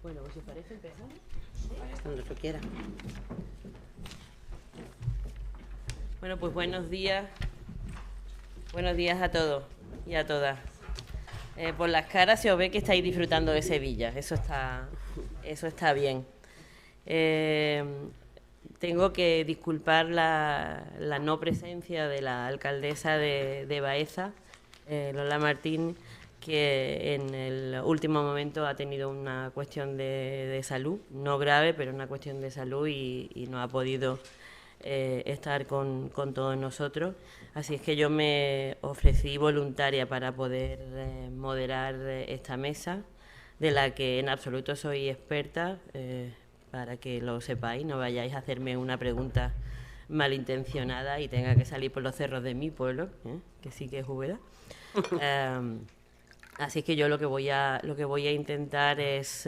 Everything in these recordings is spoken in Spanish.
Bueno, pues si os parece, empezamos. Cuando tú quieras. Bueno, pues buenos días. Buenos días a todos y a todas. Por las caras se os ve que estáis disfrutando de Sevilla. Eso está bien. Tengo que disculpar la no presencia de la alcaldesa de Baeza, Lola Martín, que en el último momento ha tenido una cuestión de salud, no grave, pero una cuestión de salud y no ha podido estar con todos nosotros. Así es que yo me ofrecí voluntaria para poder moderar esta mesa, de la que en absoluto soy experta, para que lo sepáis, no vayáis a hacerme una pregunta malintencionada y tenga que salir por los cerros de mi pueblo, que sí que es Úbeda. Así es que yo lo que voy a intentar es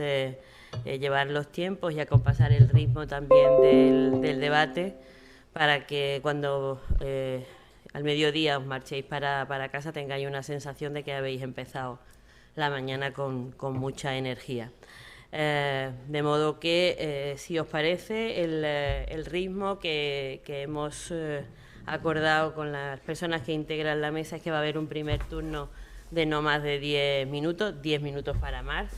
llevar los tiempos y acompasar el ritmo también del debate, para que cuando al mediodía os marchéis para casa tengáis una sensación de que habéis empezado la mañana con mucha energía. De modo que, si os parece, el ritmo que hemos acordado con las personas que integran la mesa es que va a haber un primer turno de no más de 10 minutos para más.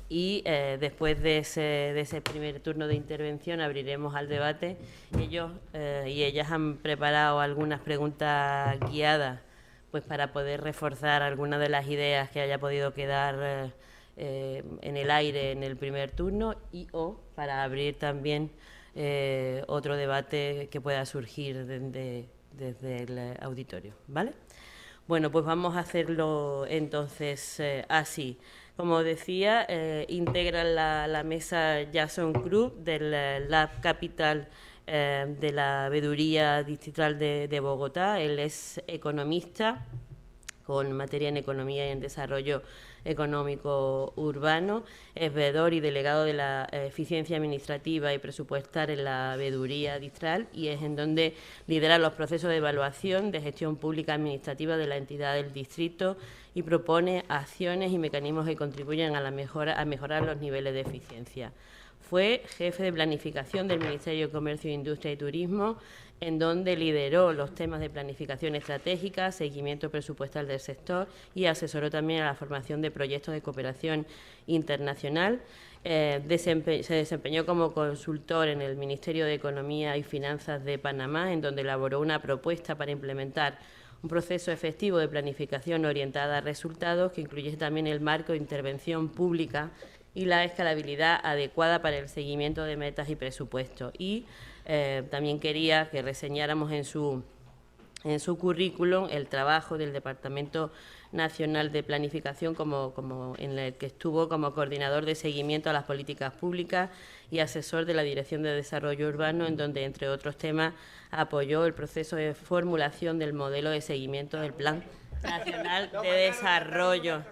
Y después de ese primer turno de intervención abriremos al debate. Ellos y ellas han preparado algunas preguntas guiadas, pues para poder reforzar algunas de las ideas que haya podido quedar en el aire en el primer turno, o para abrir también otro debate que pueda surgir desde el auditorio, ¿vale? Bueno, pues vamos a hacerlo entonces así. Como decía, integran la mesa Jason Cruz del Lab Capital de la Veeduría Distrital de Bogotá. Él es economista con materia en Economía y en Desarrollo Económico Urbano, es veedor y delegado de la Eficiencia Administrativa y Presupuestal en la Veeduría Distrital, y es en donde lidera los procesos de evaluación de gestión pública administrativa de la entidad del distrito y propone acciones y mecanismos que contribuyen a mejorar los niveles de eficiencia. Fue jefe de planificación del Ministerio de Comercio, Industria y Turismo, en donde lideró los temas de planificación estratégica, seguimiento presupuestal del sector y asesoró también a la formación de proyectos de cooperación internacional. Se desempeñó como consultor en el Ministerio de Economía y Finanzas de Panamá, en donde elaboró una propuesta para implementar un proceso efectivo de planificación orientada a resultados, que incluye también el marco de intervención pública y la escalabilidad adecuada para el seguimiento de metas y presupuestos. Y también quería que reseñáramos en su currículum el trabajo del Departamento Nacional de Planificación, en el que estuvo como coordinador de seguimiento a las políticas públicas y asesor de la Dirección de Desarrollo Urbano, en donde, entre otros temas, apoyó el proceso de formulación del modelo de seguimiento del Plan Nacional de Desarrollo.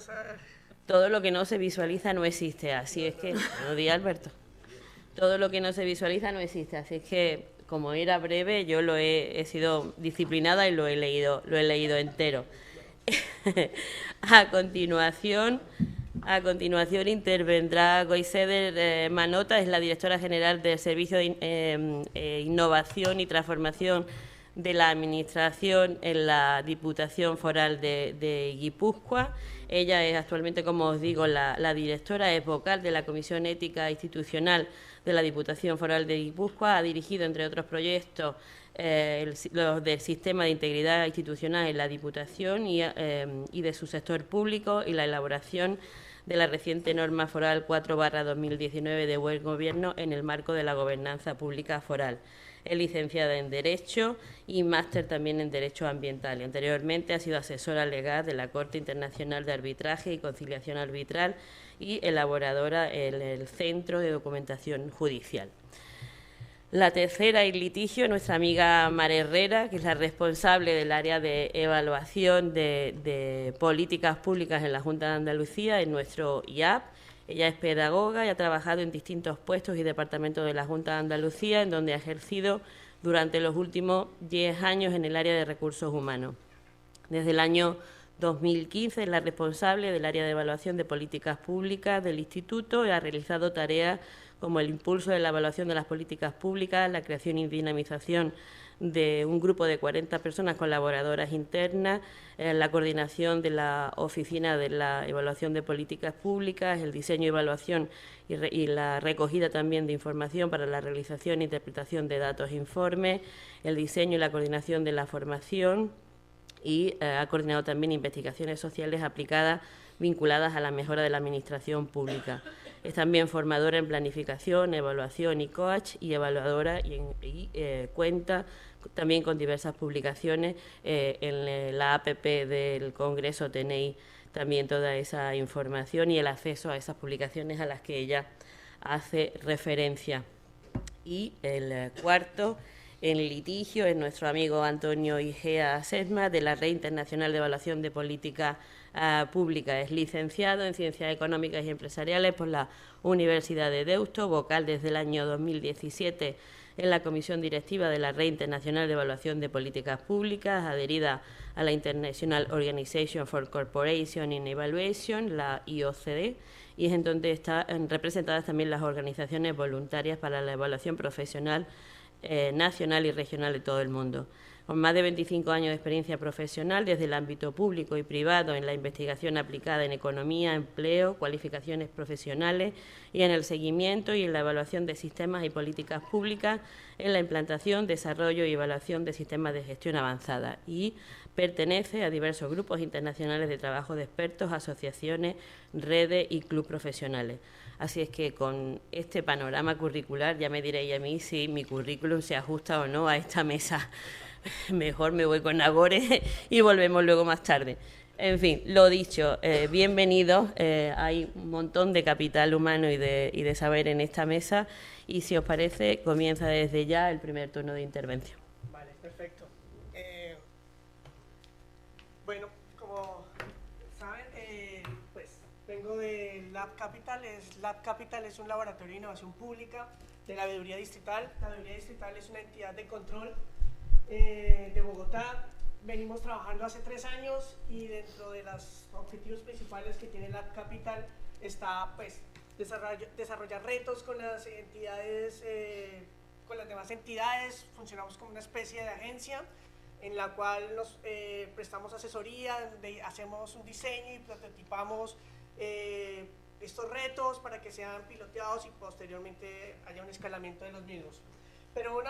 Todo lo que no se visualiza no existe, así es que, buenos días, Alberto. Todo lo que no se visualiza no existe, así es que, como era breve, yo he sido disciplinada y lo he leído entero. A continuación intervendrá Goiseder Manota, es la directora general del Servicio de Innovación y Transformación de la Administración en la Diputación Foral de Guipúzcoa. Ella es actualmente, como os digo, la directora, es vocal de la Comisión Ética Institucional de la Diputación Foral de Guipúzcoa. Ha dirigido, entre otros proyectos, los del Sistema de Integridad Institucional en la Diputación y de su sector público, y la elaboración de la reciente norma foral 4/2019 de buen gobierno en el marco de la gobernanza pública foral. Es licenciada en Derecho y máster también en Derecho Ambiental. Anteriormente ha sido asesora legal de la Corte Internacional de Arbitraje y Conciliación Arbitral y elaboradora en el Centro de Documentación Judicial. La tercera en litigio, nuestra amiga Mar Herrera, que es la responsable del área de evaluación de políticas públicas en la Junta de Andalucía, en nuestro IAP. Ella es pedagoga y ha trabajado en distintos puestos y departamentos de la Junta de Andalucía, en donde ha ejercido durante los últimos 10 años en el área de recursos humanos. Desde el año 2015 es la responsable del área de evaluación de políticas públicas del Instituto y ha realizado tareas como el impulso de la evaluación de las políticas públicas, la creación y dinamización de un grupo de 40 personas colaboradoras internas, la coordinación de la Oficina de la Evaluación de Políticas Públicas, el diseño y evaluación y la recogida también de información para la realización e interpretación de datos e informes, el diseño y la coordinación de la formación y ha coordinado también investigaciones sociales aplicadas vinculadas a la mejora de la administración pública. Es también formadora en planificación, evaluación y coach y evaluadora y cuenta también con diversas publicaciones. En la APP del Congreso tenéis también toda esa información y el acceso a esas publicaciones a las que ella hace referencia. Y el cuarto en litigio es nuestro amigo Antonio Igea Sedma, de la Red Internacional de Evaluación de Política Pública. Es licenciado en Ciencias Económicas y Empresariales por la Universidad de Deusto, vocal desde el año 2017 en la Comisión Directiva de la Red Internacional de Evaluación de Políticas Públicas, adherida a la International Organization for Cooperation in Evaluation, la IOCD, y es en donde están representadas también las organizaciones voluntarias para la evaluación profesional nacional y regional de todo el mundo. Con más de 25 años de experiencia profesional desde el ámbito público y privado en la investigación aplicada en economía, empleo, cualificaciones profesionales y en el seguimiento y en la evaluación de sistemas y políticas públicas, en la implantación, desarrollo y evaluación de sistemas de gestión avanzada, y pertenece a diversos grupos internacionales de trabajo de expertos, asociaciones, redes y clubes profesionales. Así es que con este panorama curricular ya me diréis a mí si mi currículum se ajusta o no a esta mesa. Mejor me voy con Nagore y volvemos luego más tarde. En fin, lo dicho, bienvenidos. Hay un montón de capital humano y de saber en esta mesa, y si os parece, comienza desde ya el primer turno de intervención. Vale, perfecto. Bueno, como saben, pues vengo de Lab Capital. Lab Capital es un laboratorio de innovación pública de la Veeduría Distrital. La Veeduría Distrital es una entidad de control de Bogotá. Venimos trabajando hace 3 años y dentro de los objetivos principales que tiene Lab Capital está pues desarrollar retos con las entidades, con las demás entidades. Funcionamos como una especie de agencia en la cual nos prestamos asesoría, hacemos un diseño y prototipamos estos retos para que sean piloteados y posteriormente haya un escalamiento de los mismos. Pero uno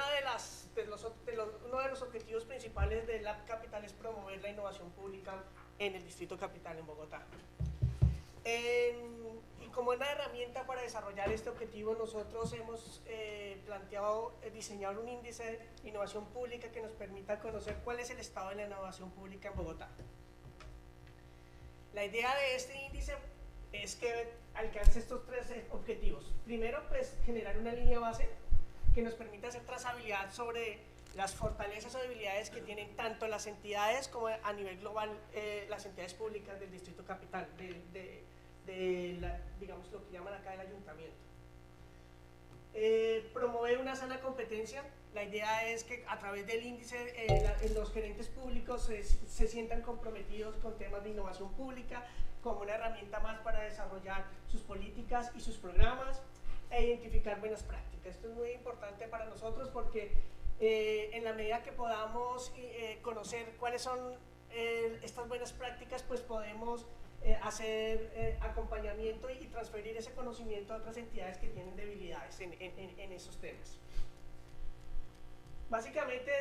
de los objetivos principales de Lab Capital es promover la innovación pública en el Distrito Capital, en Bogotá. Y como una herramienta para desarrollar este objetivo, nosotros hemos planteado diseñar un índice de innovación pública que nos permita conocer cuál es el estado de la innovación pública en Bogotá. La idea de este índice es que alcance estos 3 objetivos. Primero, pues generar una línea base que nos permita hacer trazabilidad sobre las fortalezas o debilidades que tienen tanto las entidades como a nivel global las entidades públicas del Distrito Capital, digamos lo que llaman acá el ayuntamiento. Promover una sana competencia. La idea es que a través del índice los gerentes públicos se sientan comprometidos con temas de innovación pública como una herramienta más para desarrollar sus políticas y sus programas e identificar buenas prácticas. Esto es muy importante para nosotros porque en la medida que podamos conocer cuáles son estas buenas prácticas, pues podemos hacer acompañamiento y transferir ese conocimiento a otras entidades que tienen debilidades en esos temas. Básicamente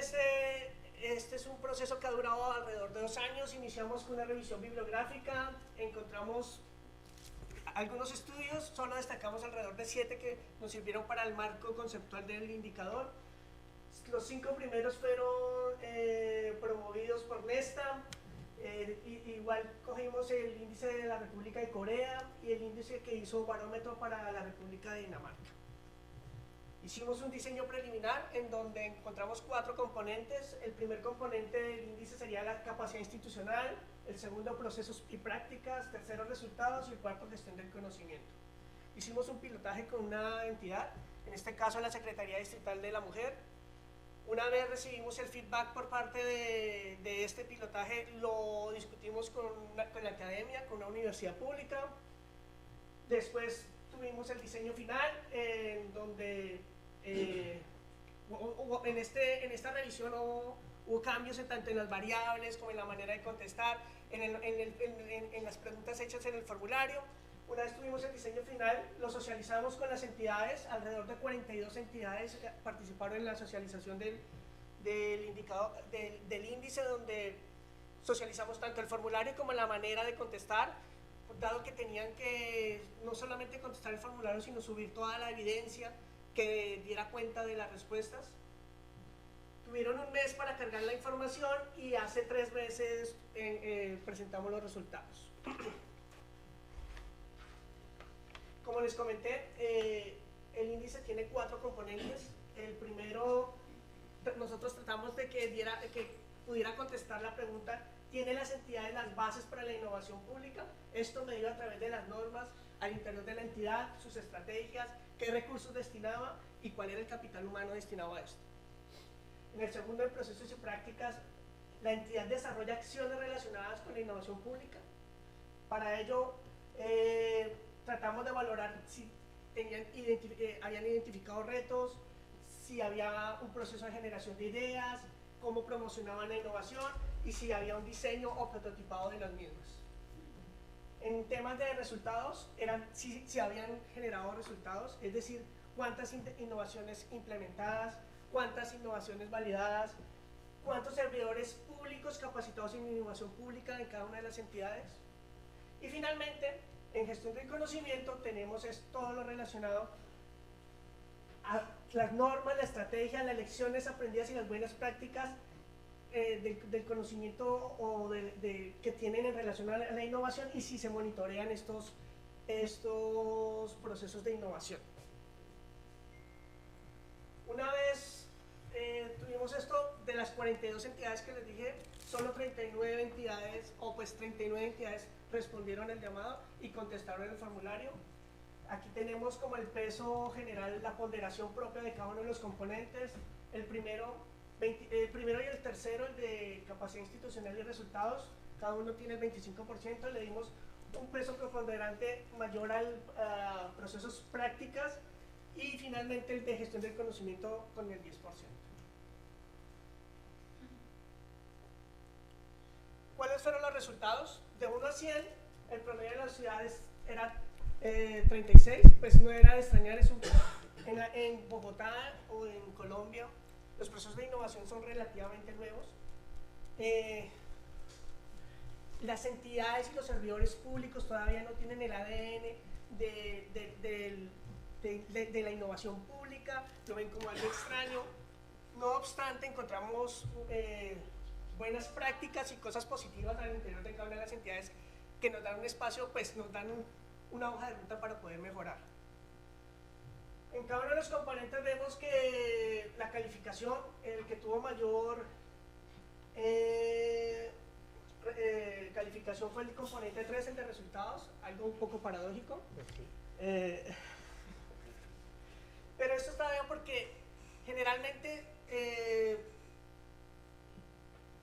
este es un proceso que ha durado alrededor de 2 años. Iniciamos con una revisión bibliográfica, encontramos algunos estudios, solo destacamos alrededor de 7 que nos sirvieron para el marco conceptual del indicador. Los 5 primeros fueron promovidos por Nesta. Igual cogimos el índice de la República de Corea y el índice que hizo Barómetro para la República de Dinamarca. Hicimos un diseño preliminar en donde encontramos 4 componentes. El primer componente del índice sería la capacidad institucional, el segundo procesos y prácticas, tercero resultados y el cuarto gestión del conocimiento. Hicimos un pilotaje con una entidad, en este caso la Secretaría Distrital de la Mujer, Una vez recibimos el feedback por parte de este pilotaje, lo discutimos con la academia, con una universidad pública. Después tuvimos el diseño final, en donde en esta revisión hubo cambios tanto en las variables como en la manera de contestar, en las preguntas hechas en el formulario. Una vez tuvimos el diseño final, lo socializamos con las entidades, alrededor de 42 entidades participaron en la socialización del índice, donde socializamos tanto el formulario como la manera de contestar, dado que tenían que no solamente contestar el formulario, sino subir toda la evidencia que diera cuenta de las respuestas. Tuvieron un mes para cargar la información y hace 3 meses presentamos los resultados. Como les comenté, el índice tiene 4 componentes. El primero, nosotros tratamos de que pudiera contestar la pregunta: ¿tiene las entidades las bases para la innovación pública? Esto medido a través de las normas al interior de la entidad, sus estrategias, qué recursos destinaba y cuál era el capital humano destinado a esto. En el segundo, en procesos y prácticas, la entidad desarrolla acciones relacionadas con la innovación pública. Para ello, tratamos de valorar si habían identificado retos, si había un proceso de generación de ideas, cómo promocionaban la innovación y si había un diseño o prototipado de las mismas. En temas de resultados, si habían generado resultados, es decir, cuántas innovaciones implementadas, cuántas innovaciones validadas, cuántos servidores públicos capacitados en innovación pública en cada una de las entidades. Y finalmente, en gestión del conocimiento tenemos todo lo relacionado a las normas, la estrategia, las lecciones aprendidas y las buenas prácticas del conocimiento que tienen en relación a la innovación, y si se monitorean estos procesos de innovación. Una vez tuvimos esto, de las 42 entidades que les dije, solo 39 entidades respondieron el llamado y contestaron el formulario. Aquí tenemos como el peso general, la ponderación propia de cada uno de los componentes. El primero y el tercero, el de capacidad institucional y resultados, cada uno tiene el 25%, le dimos un peso preponderante mayor a procesos prácticas, y finalmente el de gestión del conocimiento con el 10%. ¿Cuáles fueron los resultados? De 1 a 100, el promedio de las ciudades era 36, pues no era de extrañar, en Bogotá o en Colombia los procesos de innovación son relativamente nuevos. Las entidades y los servidores públicos todavía no tienen el ADN de la innovación pública, lo ven como algo extraño. No obstante, encontramos buenas prácticas y cosas positivas al interior de cada una de las entidades que nos dan un espacio, pues nos dan una hoja de ruta para poder mejorar. En cada uno de los componentes vemos que la calificación, el que tuvo mayor calificación fue el componente 3, el de resultados, algo un poco paradójico. Pero esto está bien porque generalmente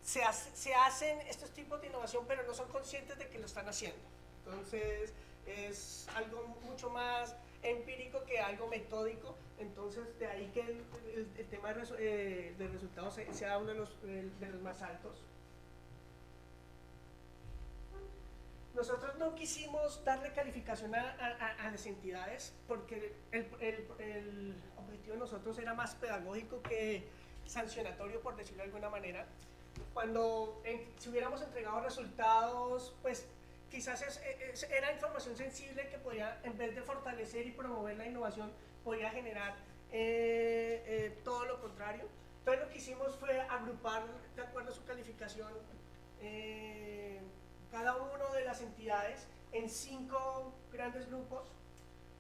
se hacen estos tipos de innovación, pero no son conscientes de que lo están haciendo. Entonces es algo mucho más empírico que algo metódico. Entonces de ahí que el tema de resultados sea uno de los más altos. Nosotros no quisimos darle calificación a las entidades porque el objetivo de nosotros era más pedagógico que sancionatorio, por decirlo de alguna manera. Si hubiéramos entregado resultados, pues quizás era información sensible que podía, en vez de fortalecer y promover la innovación, podía generar todo lo contrario. Entonces lo que hicimos fue agrupar de acuerdo a su calificación cada una de las entidades en 5 grandes grupos.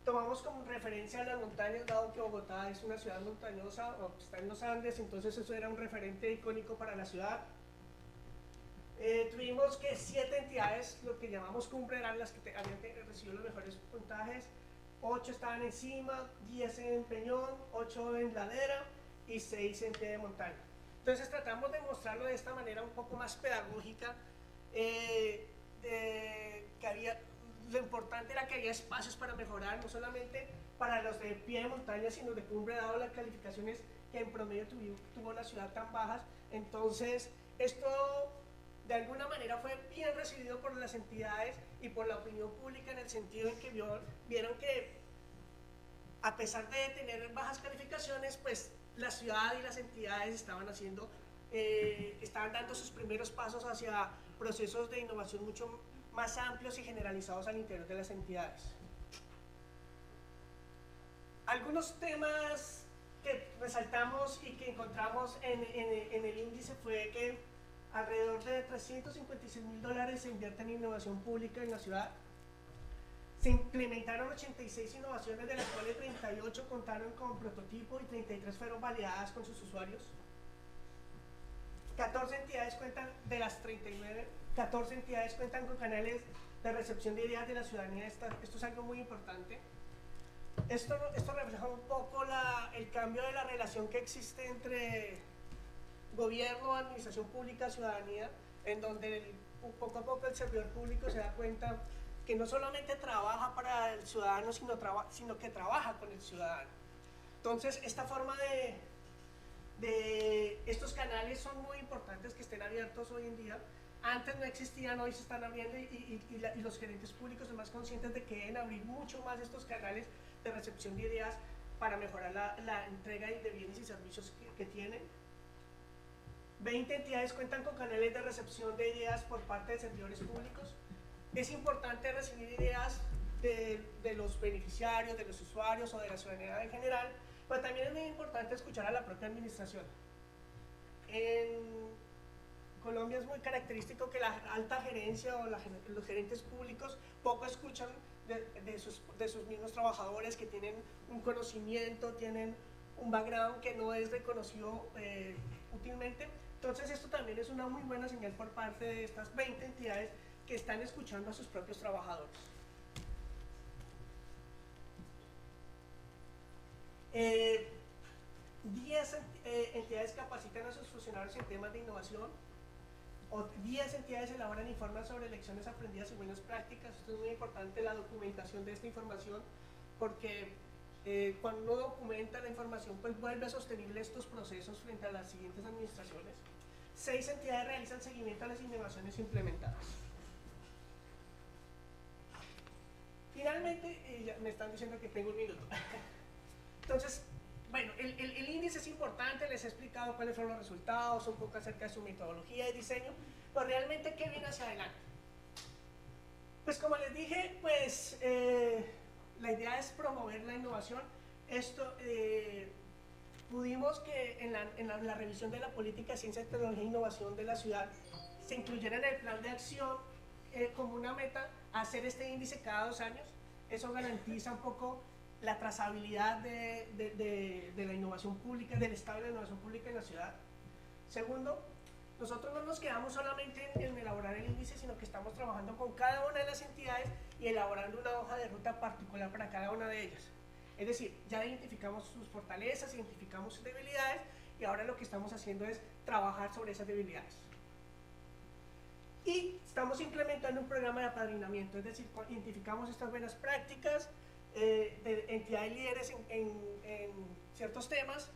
Tomamos como referencia a las montañas, dado que Bogotá es una ciudad montañosa, o está en los Andes, entonces eso era un referente icónico para la ciudad. Tuvimos que 7 entidades, lo que llamamos cumbre, eran las que habían recibido los mejores puntajes. 8 estaban encima, 10 en Peñón, 8 en Ladera, y y 6 en pie de montaña. Entonces tratamos de mostrarlo de esta manera un poco más pedagógica, que había, lo importante era que había espacios para mejorar, no solamente para los de pie de montaña, sino de cumbre, dado las calificaciones que en promedio tuvo la ciudad tan bajas. Entonces esto de alguna manera fue bien recibido por las entidades y por la opinión pública, en el sentido en que vieron que a pesar de tener bajas calificaciones, pues la ciudad y las entidades estaban dando sus primeros pasos hacia procesos de innovación mucho más amplios y generalizados al interior de las entidades. Algunos temas que resaltamos y que encontramos en el índice fue que alrededor de $356.000 se invierte en innovación pública en la ciudad. Se implementaron 86 innovaciones, de las cuales 38 contaron con prototipo y 33 fueron validadas con sus usuarios. 14 entidades cuentan, de las 39, 14 entidades cuentan con canales de recepción de ideas de la ciudadanía. Esto es algo muy importante. Esto refleja un poco el cambio de la relación que existe entre gobierno, administración pública, ciudadanía, en donde poco a poco el servidor público se da cuenta que no solamente trabaja para el ciudadano, sino que trabaja con el ciudadano. Entonces, esta forma de estos canales son muy importantes que estén abiertos hoy en día. Antes no existían, hoy se están abriendo y los gerentes públicos son más conscientes de que deben abrir mucho más estos canales de recepción de ideas para mejorar la entrega de bienes y servicios que tienen. 20 entidades cuentan con canales de recepción de ideas por parte de servidores públicos. Es importante recibir ideas de los beneficiarios, de los usuarios o de la ciudadanía en general, pero también es muy importante escuchar a la propia administración. En Colombia es muy característico que la alta gerencia o los gerentes públicos poco escuchan de sus mismos trabajadores, que tienen un conocimiento, tienen un background que no es reconocido útilmente. Entonces esto también es una muy buena señal por parte de estas 20 entidades que están escuchando a sus propios trabajadores. 10 entidades capacitan a sus funcionarios en temas de innovación, o 10 entidades elaboran informes sobre lecciones aprendidas y buenas prácticas. Esto es muy importante, la documentación de esta información, porque cuando uno documenta la información, pues vuelve sostenible estos procesos frente a las siguientes administraciones. 6 entidades realizan seguimiento a las innovaciones implementadas. Finalmente, ya me están diciendo que tengo un minuto. Entonces, bueno, el índice es importante, les he explicado cuáles fueron los resultados, un poco acerca de su metodología de diseño, pero realmente, ¿qué viene hacia adelante? Pues como les dije, pues la idea es promover la innovación. Esto, pudimos que en la revisión de la política de ciencia, tecnología e innovación de la ciudad se incluyera en el plan de acción como una meta hacer este índice cada 2 años. Eso garantiza un poco la trazabilidad de la innovación pública, del estado de la innovación pública en la ciudad. Segundo, nosotros no nos quedamos solamente en elaborar el índice, sino que estamos trabajando con cada una de las entidades y elaborando una hoja de ruta particular para cada una de ellas. Es decir, ya identificamos sus fortalezas, identificamos sus debilidades, y ahora lo que estamos haciendo es trabajar sobre esas debilidades. Y estamos implementando un programa de apadrinamiento, es decir, identificamos estas buenas prácticas de entidades líderes en ciertos temas,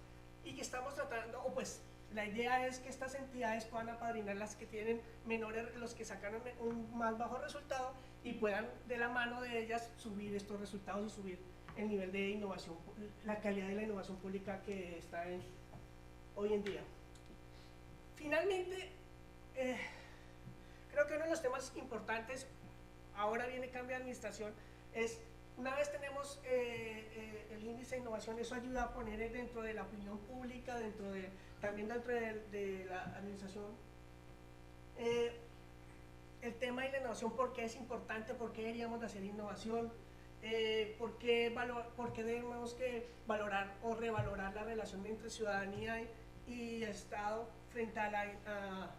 y que estamos tratando, o pues la idea es que estas entidades puedan apadrinar las que tienen menores, los que sacaron un más bajo resultado, y puedan de la mano de ellas subir estos resultados y subir el nivel de innovación, la calidad de la innovación pública que está hoy en día. Finalmente, creo que uno de los temas importantes, ahora viene cambio de administración, es una vez tenemos el índice de innovación, eso ayuda a poner dentro de la opinión pública, también dentro de la administración, el tema de la innovación, por qué es importante, por qué deberíamos de hacer innovación, por qué debemos que valorar o revalorar la relación entre ciudadanía y Estado frente a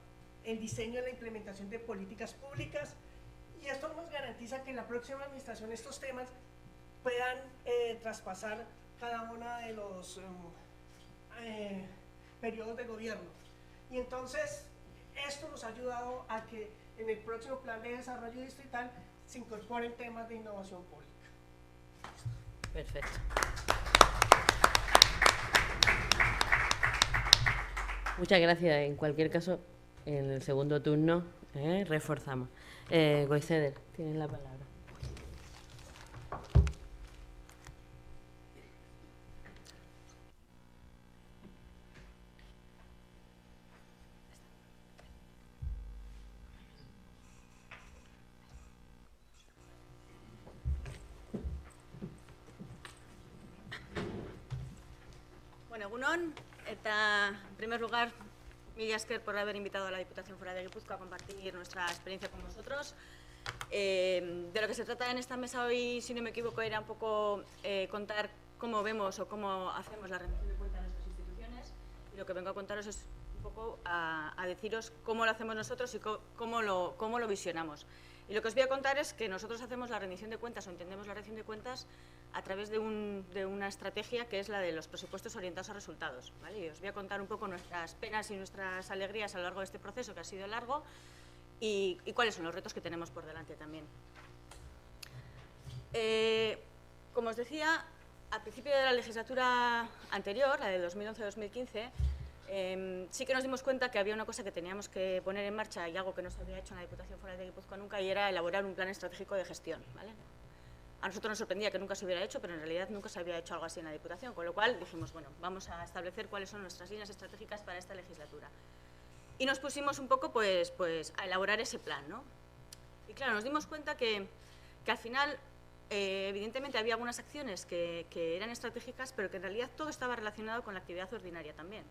el diseño y la implementación de políticas públicas. Y esto nos garantiza que en la próxima administración estos temas puedan traspasar cada una de los periodos de gobierno. Y entonces esto nos ha ayudado a que en el próximo plan de desarrollo distrital se incorporen temas de innovación pública. Perfecto. Muchas gracias. En cualquier caso, en el segundo turno reforzamos. Goizeder, tienes la palabra. Bueno, egunon, eta en primer lugar, mila esker por haber invitado a la Diputación Foral de Guipúzcoa a compartir nuestra experiencia con vosotros. De lo que se trata en esta mesa hoy, si no me equivoco, era un poco contar cómo vemos o cómo hacemos la rendición de cuentas de nuestras instituciones, y lo que vengo a contaros es un poco a deciros cómo lo hacemos nosotros y cómo lo visionamos. Y lo que os voy a contar es que nosotros hacemos la rendición de cuentas o entendemos la rendición de cuentas a través de una estrategia que es la de los presupuestos orientados a resultados, ¿vale? Y os voy a contar un poco nuestras penas y nuestras alegrías a lo largo de este proceso, que ha sido largo, y cuáles son los retos que tenemos por delante también. Como os decía, al principio de la legislatura anterior, la de 2011-2015, sí que nos dimos cuenta que había una cosa que teníamos que poner en marcha y algo que no se había hecho en la Diputación Foral de Guipúzcoa nunca, y era elaborar un plan estratégico de gestión, ¿vale? A nosotros nos sorprendía que nunca se hubiera hecho, pero en realidad nunca se había hecho algo así en la Diputación, con lo cual dijimos, bueno, vamos a establecer cuáles son nuestras líneas estratégicas para esta legislatura. Y nos pusimos un poco pues a elaborar ese plan, ¿no? Y claro, nos dimos cuenta que al final, evidentemente, había algunas acciones que eran estratégicas, pero que en realidad todo estaba relacionado con la actividad ordinaria también.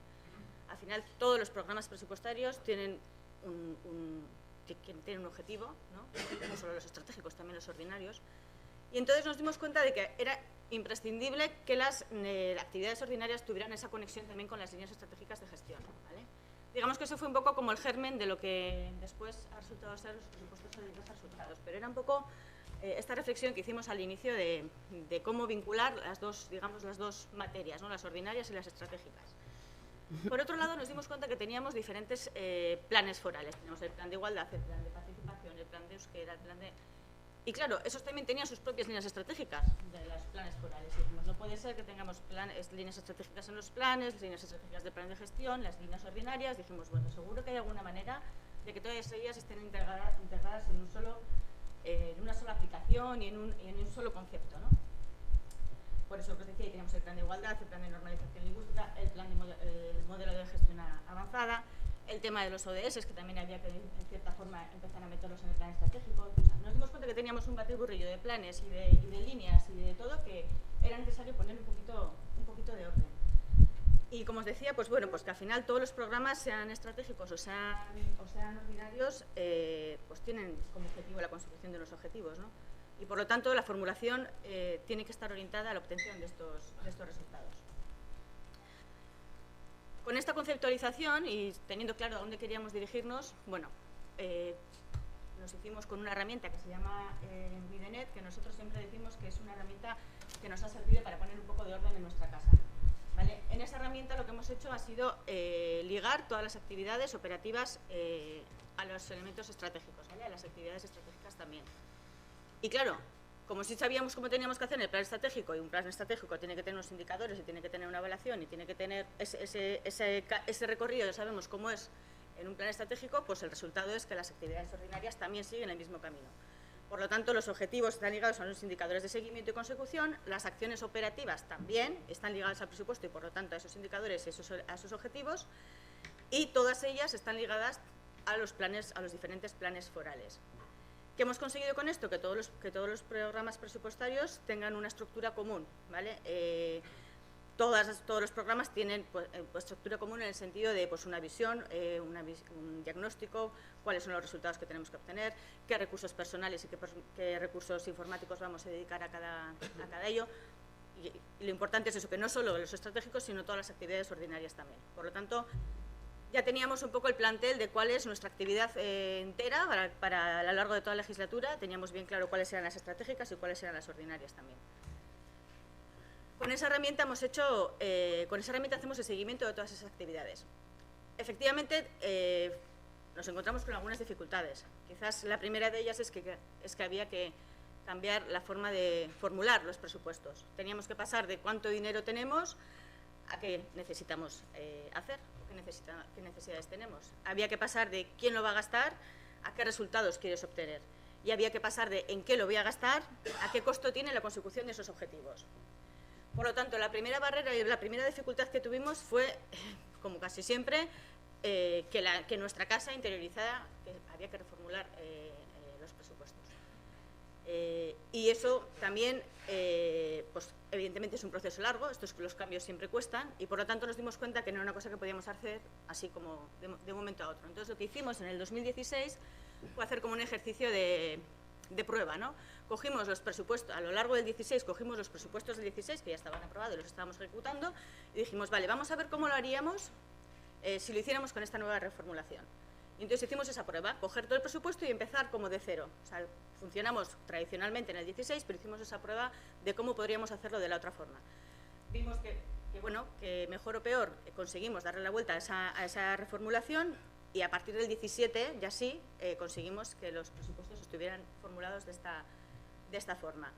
Al final, todos los programas presupuestarios tienen un objetivo, ¿no? No solo los estratégicos, también los ordinarios. Y entonces nos dimos cuenta de que era imprescindible que las actividades ordinarias tuvieran esa conexión también con las líneas estratégicas de gestión, ¿vale? Digamos que eso fue un poco como el germen de lo que después ha resultado ser los presupuestos orientados a resultados, pero era un poco esta reflexión que hicimos al inicio de cómo vincular las dos materias, ¿no? Las ordinarias y las estratégicas. Por otro lado, nos dimos cuenta que teníamos diferentes planes forales. Teníamos el plan de igualdad, el plan de participación, el plan de euskera, el plan de... Y claro, esos también tenían sus propias líneas estratégicas de los planes forales. Y dijimos, no puede ser que tengamos líneas estratégicas en los planes, líneas estratégicas del plan de gestión, las líneas ordinarias. Dijimos, bueno, seguro que hay alguna manera de que todas ellas estén integradas en una sola aplicación y en un solo concepto, ¿no? Por eso, os decía, teníamos el plan de igualdad, el plan de normalización lingüística, el modelo de gestión avanzada, el tema de los ODS, que también había que, en cierta forma, empezar a meterlos en el plan estratégico. O sea, nos dimos cuenta que teníamos un batiburrillo de planes y de líneas y de todo, que era necesario poner un poquito de orden. Y como os decía, pues bueno, pues que al final todos los programas, sean estratégicos o sean ordinarios, pues tienen como objetivo la consecución de los objetivos, ¿no? Y por lo tanto la formulación tiene que estar orientada a la obtención de estos resultados. Con esta conceptualización y teniendo claro a dónde queríamos dirigirnos, bueno, nos hicimos con una herramienta que se llama Videnet, que nosotros siempre decimos que es una herramienta que nos ha servido para poner un poco de orden en nuestra casa, ¿vale? En esa herramienta lo que hemos hecho ha sido ligar todas las actividades operativas a los elementos estratégicos, ¿vale? A las actividades estratégicas también. Y claro, como sí sabíamos cómo teníamos que hacer el plan estratégico, y un plan estratégico tiene que tener unos indicadores y tiene que tener una evaluación y tiene que tener ese recorrido, ya sabemos cómo es en un plan estratégico, pues el resultado es que las actividades ordinarias también siguen el mismo camino. Por lo tanto, los objetivos están ligados a los indicadores de seguimiento y consecución, las acciones operativas también están ligadas al presupuesto y, por lo tanto, a esos indicadores y a esos objetivos, y todas ellas están ligadas a los diferentes planes forales. ¿Qué hemos conseguido con esto? Que todos los programas presupuestarios tengan una estructura común, ¿vale? Todos los programas tienen pues, estructura común en el sentido de pues, una visión, un diagnóstico, cuáles son los resultados que tenemos que obtener, qué recursos personales y qué recursos informáticos vamos a dedicar a cada ello. Y lo importante es eso, que no solo los estratégicos, sino todas las actividades ordinarias también. Por lo tanto, ya teníamos un poco el plantel de cuál es nuestra actividad entera para a lo largo de toda la legislatura. Teníamos bien claro cuáles eran las estratégicas y cuáles eran las ordinarias también. Con esa herramienta hacemos el seguimiento de todas esas actividades. Efectivamente, nos encontramos con algunas dificultades. Quizás la primera de ellas es que había que cambiar la forma de formular los presupuestos. Teníamos que pasar de cuánto dinero tenemos a qué necesitamos hacer, qué necesidades tenemos. Había que pasar de quién lo va a gastar a qué resultados quieres obtener. Y había que pasar de en qué lo voy a gastar a qué costo tiene la consecución de esos objetivos. Por lo tanto, la primera barrera y la primera dificultad que tuvimos fue, como casi siempre, que nuestra casa interiorizara que había que reformular los presupuestos. Y eso también, pues, evidentemente es un proceso largo, los cambios siempre cuestan, y por lo tanto nos dimos cuenta que no era una cosa que podíamos hacer así como de un momento a otro. Entonces, lo que hicimos en el 2016 fue hacer como un ejercicio de prueba, ¿no? Cogimos los presupuestos, a lo largo del 16, cogimos los presupuestos del 16, que ya estaban aprobados y los estábamos ejecutando, y dijimos, vale, vamos a ver cómo lo haríamos si lo hiciéramos con esta nueva reformulación. Y entonces hicimos esa prueba, coger todo el presupuesto y empezar como de cero. O sea, funcionamos tradicionalmente en el 16, pero hicimos esa prueba de cómo podríamos hacerlo de la otra forma. Vimos que mejor o peor conseguimos darle la vuelta a esa reformulación, y a partir del 17 ya sí conseguimos que los presupuestos estuvieran formulados de esta forma.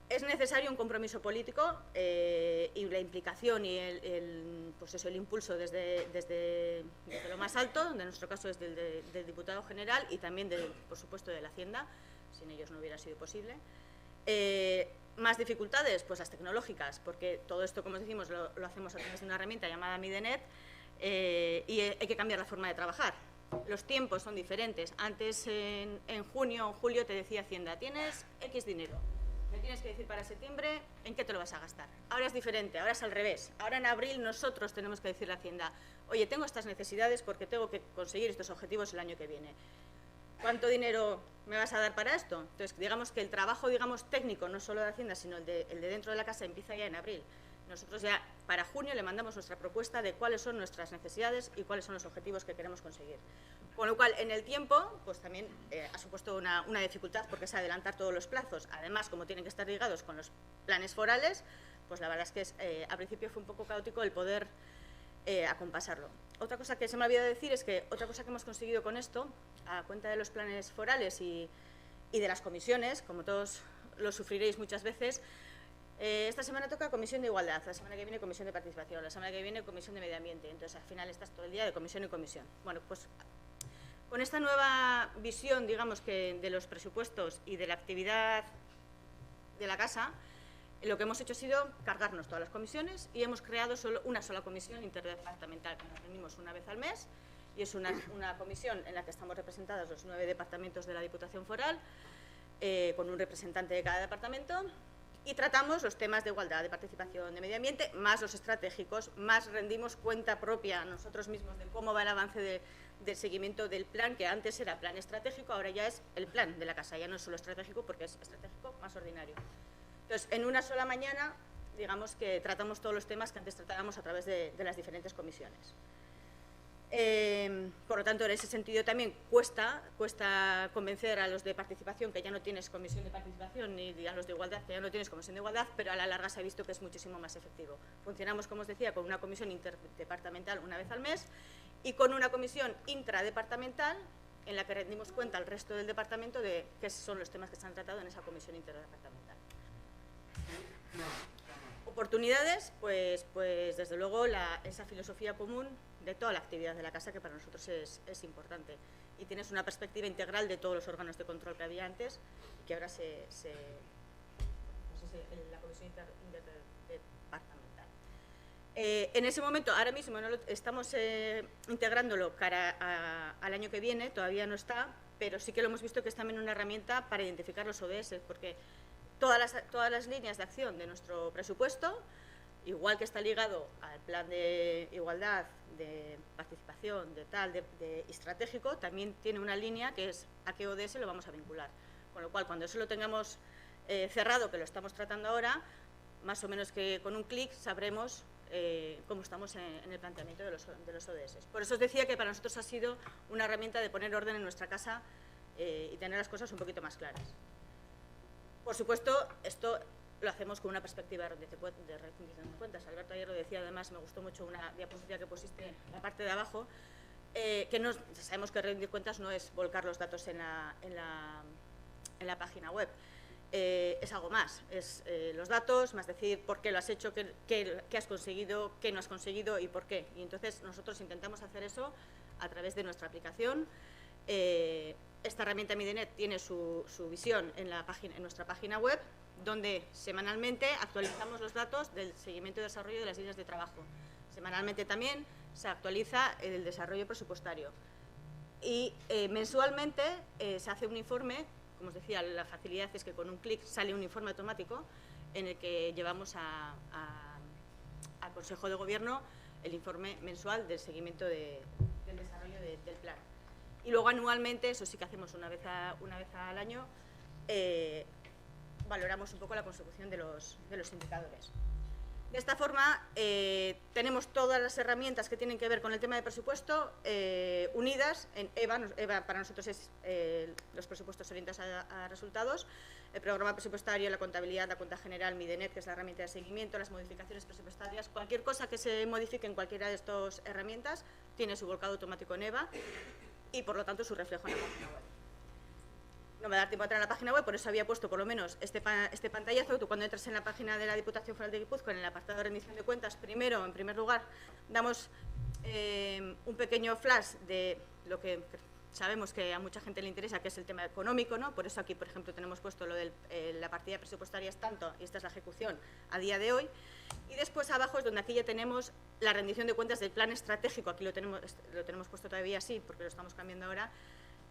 Es necesario un compromiso político y la implicación y el impulso desde lo más alto, en nuestro caso es del diputado general y también, por supuesto, de la Hacienda. Sin ellos no hubiera sido posible. Más dificultades, pues las tecnológicas, porque todo esto, como decimos, lo hacemos a través de una herramienta llamada Midenet, y hay que cambiar la forma de trabajar. Los tiempos son diferentes. Antes, en junio o julio, te decía Hacienda, tienes X dinero, me tienes que decir para septiembre en qué te lo vas a gastar. Ahora es diferente, ahora es al revés. Ahora en abril nosotros tenemos que decirle a Hacienda, oye, tengo estas necesidades porque tengo que conseguir estos objetivos el año que viene. ¿Cuánto dinero me vas a dar para esto? Entonces, digamos que el trabajo, técnico, no solo de Hacienda, sino el de dentro de la casa, empieza ya en abril. Nosotros ya para junio le mandamos nuestra propuesta de cuáles son nuestras necesidades y cuáles son los objetivos que queremos conseguir. Con lo cual, en el tiempo, pues también ha supuesto una dificultad porque es adelantar todos los plazos. Además, como tienen que estar ligados con los planes forales, pues la verdad es que al principio fue un poco caótico el poder acompasarlo. Otra cosa que se me ha olvidado decir es que otra cosa que hemos conseguido con esto, a cuenta de los planes forales y de las comisiones, como todos lo sufriréis muchas veces, esta semana toca Comisión de Igualdad, la semana que viene Comisión de Participación, la semana que viene Comisión de Medio Ambiente, entonces al final estás todo el día de comisión en comisión. Bueno, pues con esta nueva visión, digamos, que de los presupuestos y de la actividad de la casa, lo que hemos hecho ha sido cargarnos todas las comisiones y hemos creado una sola comisión interdepartamental, que nos reunimos una vez al mes, y es una comisión en la que estamos representados los 9 departamentos de la Diputación Foral, con un representante de cada departamento, y tratamos los temas de igualdad, de participación, de medio ambiente, más los estratégicos, más rendimos cuenta propia nosotros mismos de cómo va el avance del seguimiento del plan, que antes era plan estratégico, ahora ya es el plan de la casa, ya no es solo estratégico, porque es estratégico más ordinario. Entonces, en una sola mañana, digamos que tratamos todos los temas que antes tratábamos a través de las diferentes comisiones. Por lo tanto, en ese sentido también cuesta convencer a los de participación que ya no tienes comisión de participación, ni a los de igualdad que ya no tienes comisión de igualdad, pero a la larga se ha visto que es muchísimo más efectivo. Funcionamos, como os decía, con una comisión interdepartamental una vez al mes y con una comisión intradepartamental en la que rendimos cuenta al resto del departamento de qué son los temas que se han tratado en esa comisión interdepartamental. Oportunidades, pues desde luego esa filosofía común de toda la actividad de la casa, que para nosotros es importante. Y tienes una perspectiva integral de todos los órganos de control que había antes y que ahora la comisión interdepartamental. En ese momento, ahora mismo estamos integrándolo cara al año que viene, todavía no está, pero sí que lo hemos visto que es también una herramienta para identificar los ODS, porque todas las líneas de acción de nuestro presupuesto, igual que está ligado al plan de igualdad, de participación, de estratégico, también tiene una línea que es a qué ODS lo vamos a vincular. Con lo cual, cuando eso lo tengamos cerrado, que lo estamos tratando ahora, más o menos que con un clic sabremos cómo estamos en el planteamiento de los ODS. Por eso os decía que para nosotros ha sido una herramienta de poner orden en nuestra casa y tener las cosas un poquito más claras. Por supuesto, esto lo hacemos con una perspectiva de rendición de cuentas. Alberto ayer lo decía, además me gustó mucho una diapositiva que pusiste en la parte de abajo, que sabemos que rendir cuentas no es volcar los datos en la página web. Es algo más, es los datos, más decir por qué lo has hecho, qué has conseguido, qué no has conseguido y por qué. Y entonces nosotros intentamos hacer eso a través de nuestra aplicación. Esta herramienta Midenet tiene su visión en nuestra página web, donde semanalmente actualizamos los datos del seguimiento y desarrollo de las líneas de trabajo. Semanalmente también se actualiza el desarrollo presupuestario. Y mensualmente se hace un informe. Como os decía, la facilidad es que con un clic sale un informe automático en el que llevamos al Consejo de Gobierno el informe mensual del seguimiento del desarrollo del plan. Y luego anualmente, eso sí que hacemos una vez al año, valoramos un poco la consecución de los indicadores. De esta forma, tenemos todas las herramientas que tienen que ver con el tema de presupuesto unidas en EVA. EVA para nosotros es los presupuestos orientados a resultados, el programa presupuestario, la contabilidad, la cuenta general, Midenet, que es la herramienta de seguimiento, las modificaciones presupuestarias. Cualquier cosa que se modifique en cualquiera de estas herramientas tiene su volcado automático en EVA y, por lo tanto, su reflejo en la página web. No me da tiempo a entrar en la página web, por eso había puesto por lo menos este pantallazo. Tú cuando entras en la página de la Diputación Foral de Guipúzcoa, en el apartado de rendición de cuentas, en primer lugar, damos un pequeño flash de lo que sabemos que a mucha gente le interesa, que es el tema económico, ¿no? Por eso aquí, por ejemplo, tenemos puesto lo de la partida presupuestaria es tanto, y esta es la ejecución a día de hoy. Y después abajo es donde aquí ya tenemos la rendición de cuentas del plan estratégico. Aquí lo tenemos puesto todavía así, porque lo estamos cambiando ahora.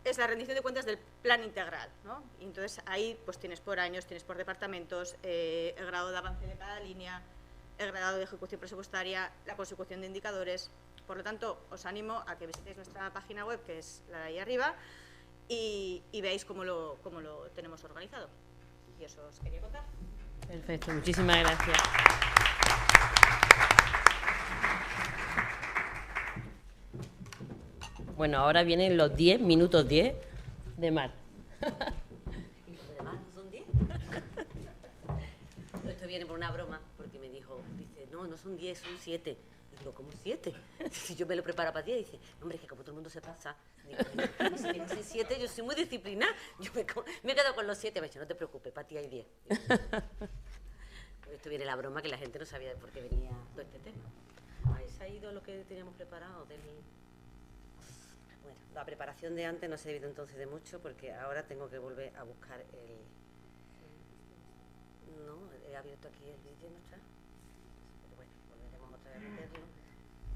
Es la rendición de cuentas del plan integral, ¿no? Y entonces ahí pues tienes por años, tienes por departamentos, el grado de avance de cada línea, el grado de ejecución presupuestaria, la consecución de indicadores. Por lo tanto, os animo a que visitéis nuestra página web, que es la de ahí arriba, y veáis cómo lo tenemos organizado. Y eso os quería contar. Perfecto, muchísimas gracias. Bueno, ahora vienen los 10 minutos 10 de Mar. ¿Y los demás no son 10? Esto viene por una broma, porque me dice, no son 10, son 7. Y digo, ¿cómo 7? Si yo me lo preparo para 10, dice, hombre, es que como todo el mundo se pasa. Digo, si me dicen 7, yo soy muy disciplinada. Yo me he quedado con los 7. Me ha dicho, no te preocupes, para ti hay 10. Esto viene la broma, que la gente no sabía de por qué venía todo este tema. Ahí se ha ido lo que teníamos preparado de mi... Bueno, la preparación de antes no ha servido entonces de mucho, porque ahora tengo que volver a buscar el... No, he abierto aquí el vídeo, ¿no está? Pero bueno, volveremos otra vez a meterlo.